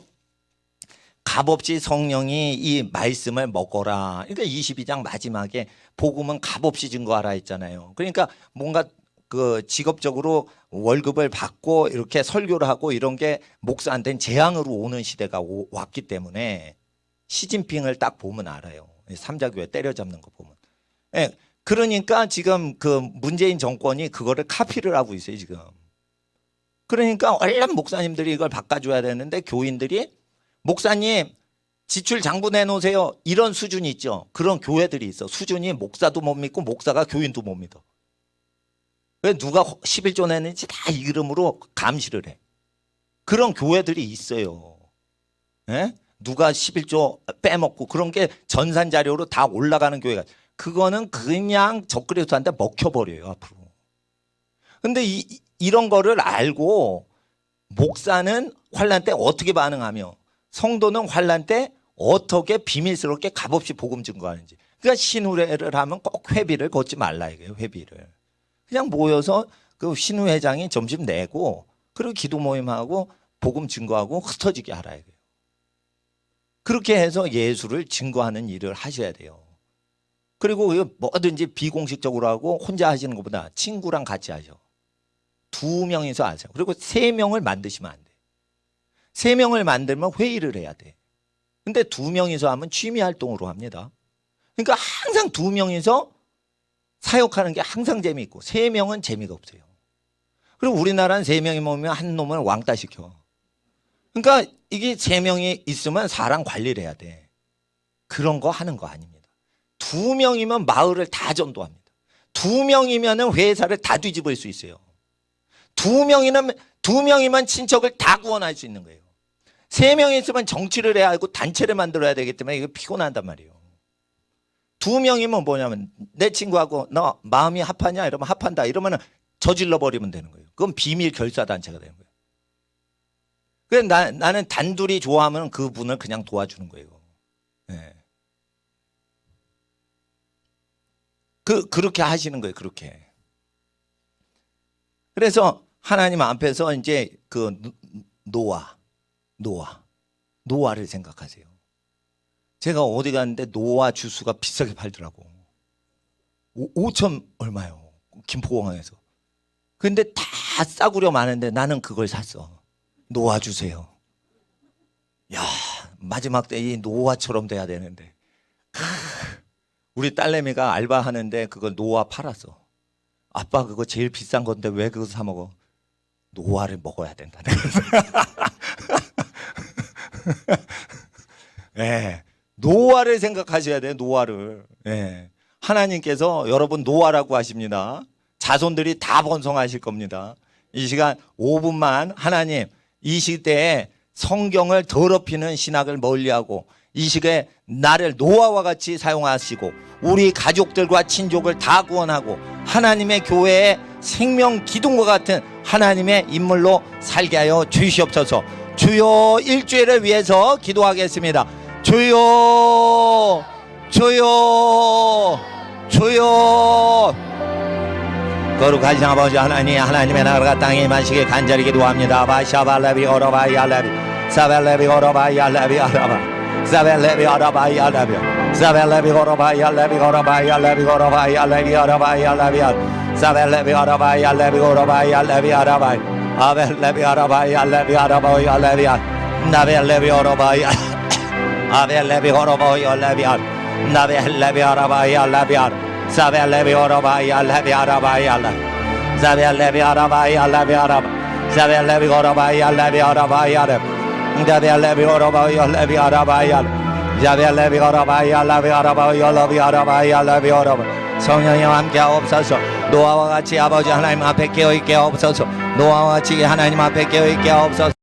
값없이 성령이 이 말씀을 먹어라. 그러니까 22장 마지막에 복음은 값없이 증거하라 했잖아요. 그러니까 뭔가 그 직업적으로 월급을 받고 이렇게 설교를 하고 이런 게 목사한테는 재앙으로 오는 시대가 왔기 때문에 시진핑을 딱 보면 알아요. 삼자교회 때려잡는 거 보면. 예, 그러니까 지금 그 문재인 정권이 그거를 카피를 하고 있어요, 지금. 그러니까 얼른 목사님들이 이걸 바꿔줘야 되는데 교인들이 목사님 지출 장부 내놓으세요. 이런 수준이 있죠. 그런 교회들이 있어. 수준이 목사도 못 믿고 목사가 교인도 못 믿어. 왜 누가 11조 내는지 다 이름으로 감시를 해. 그런 교회들이 있어요. 예? 누가 11조 빼먹고 그런 게 전산 자료로 다 올라가는 교회가. 그거는 그냥 적그리스도한테 먹혀버려요 앞으로. 근데 이런 거를 알고 목사는 환난 때 어떻게 반응하며 성도는 환난 때 어떻게 비밀스럽게 값없이 복음 증거하는지. 그러니까 신우회를 하면 꼭 회비를 걷지 말라 이거예요. 회비를 그냥 모여서 그 신우회장이 점심 내고 그리고 기도 모임하고 복음 증거하고 흩어지게 하라 이거예요. 그렇게 해서 예수를 증거하는 일을 하셔야 돼요. 그리고 뭐든지 비공식적으로 하고 혼자 하시는 것보다 친구랑 같이 하죠. 2명이서 하세요. 그리고 3명을 만드시면 안 돼. 3명을 만들면 회의를 해야 돼. 근데 2명이서 하면 취미 활동으로 합니다. 그러니까 항상 2명이서 사역하는 게 항상 재미있고 3명은 재미가 없어요. 그리고 우리나라는 3명이 모이면 한 놈을 왕따 시켜. 그러니까 이게 3명이 있으면 사람 관리를 해야 돼. 그런 거 하는 거 아닙니다. 2명이면 마을을 다 전도합니다. 2명이면 회사를 다 뒤집을 수 있어요. 2명이면 친척을 다 구원할 수 있는 거예요. 3명이 있으면 정치를 해야 하고 단체를 만들어야 되기 때문에 이거 피곤한단 말이에요. 2명이면 뭐냐면 내 친구하고 너 마음이 합하냐 이러면 합한다 이러면 저질러 버리면 되는 거예요. 그건 비밀 결사단체가 되는 거예요. 그래서 나는 단둘이 좋아하면 그분을 그냥 도와주는 거예요. 네. 그렇게 하시는 거예요. 그렇게. 그래서 하나님 앞에서 이제 그 노아를 생각하세요. 제가 어디 갔는데 노아 주스가 비싸게 팔더라고. 5천 얼마요? 김포공항에서. 근데 다 싸구려 많은데 나는 그걸 샀어. 노아 주세요. 야, 마지막 때 이 노아처럼 돼야 되는데. 우리 딸내미가 알바하는데 그걸 노아 팔았어. 아빠 그거 제일 비싼 건데 왜 그거 사 먹어? 노아를 먹어야 된다. 네, 노아를 생각하셔야 돼요. 노아를. 네. 하나님께서 여러분 노아라고 하십니다. 자손들이 다 번성하실 겁니다. 이 시간 5분만 하나님 이 시대에 성경을 더럽히는 신학을 멀리하고 이 시대에 나를 노아와 같이 사용하시고 우리 가족들과 친족을 다 구원하고 하나님의 교회의 생명 기둥과 같은 하나님의 인물로 살게 하여 주시옵소서. 주여 일주일을 위해서 기도하겠습니다. 주여 주여 주여. 거룩하신 아버지 하나님, 하나님의 나라가 땅에 임하시길 간절히 기도합니다. 바샤발레비 오로바이 알레비 사벨레비 오로바이 알레비 아라바 사벨레비 오로바이 알레비 사벨레비 오로바이 알레비 오로바이 알레비 오로바이 알레비 오로바이 알레비 사벨레비 오로바이 알레비 오로바이 알레비 아라바이 아벨레비 오로바이 알레비 아라바이 알레비 나벨레비 오로바이 아벨레비 오로바이 알레비 나벨레비 오로바이 알레비 사벨레비 오로바이 알레비 아라바이 알레 사벨레비 아라바이 알레비 아라바 사벨레비 오로바이 알레비 아라바이 알레 자벨레비 오로바이 알레비 아라바이 알레 자벨레비 오로바이 알레비 아라바이 알레비 아라바이 알레비 오로바. 성령님 함께 하옵소서. 노아와 같이 아버지 하나님 앞에 깨어있게 하옵소서. 노아와 같이 하나님 앞에 깨어있게 하옵소서.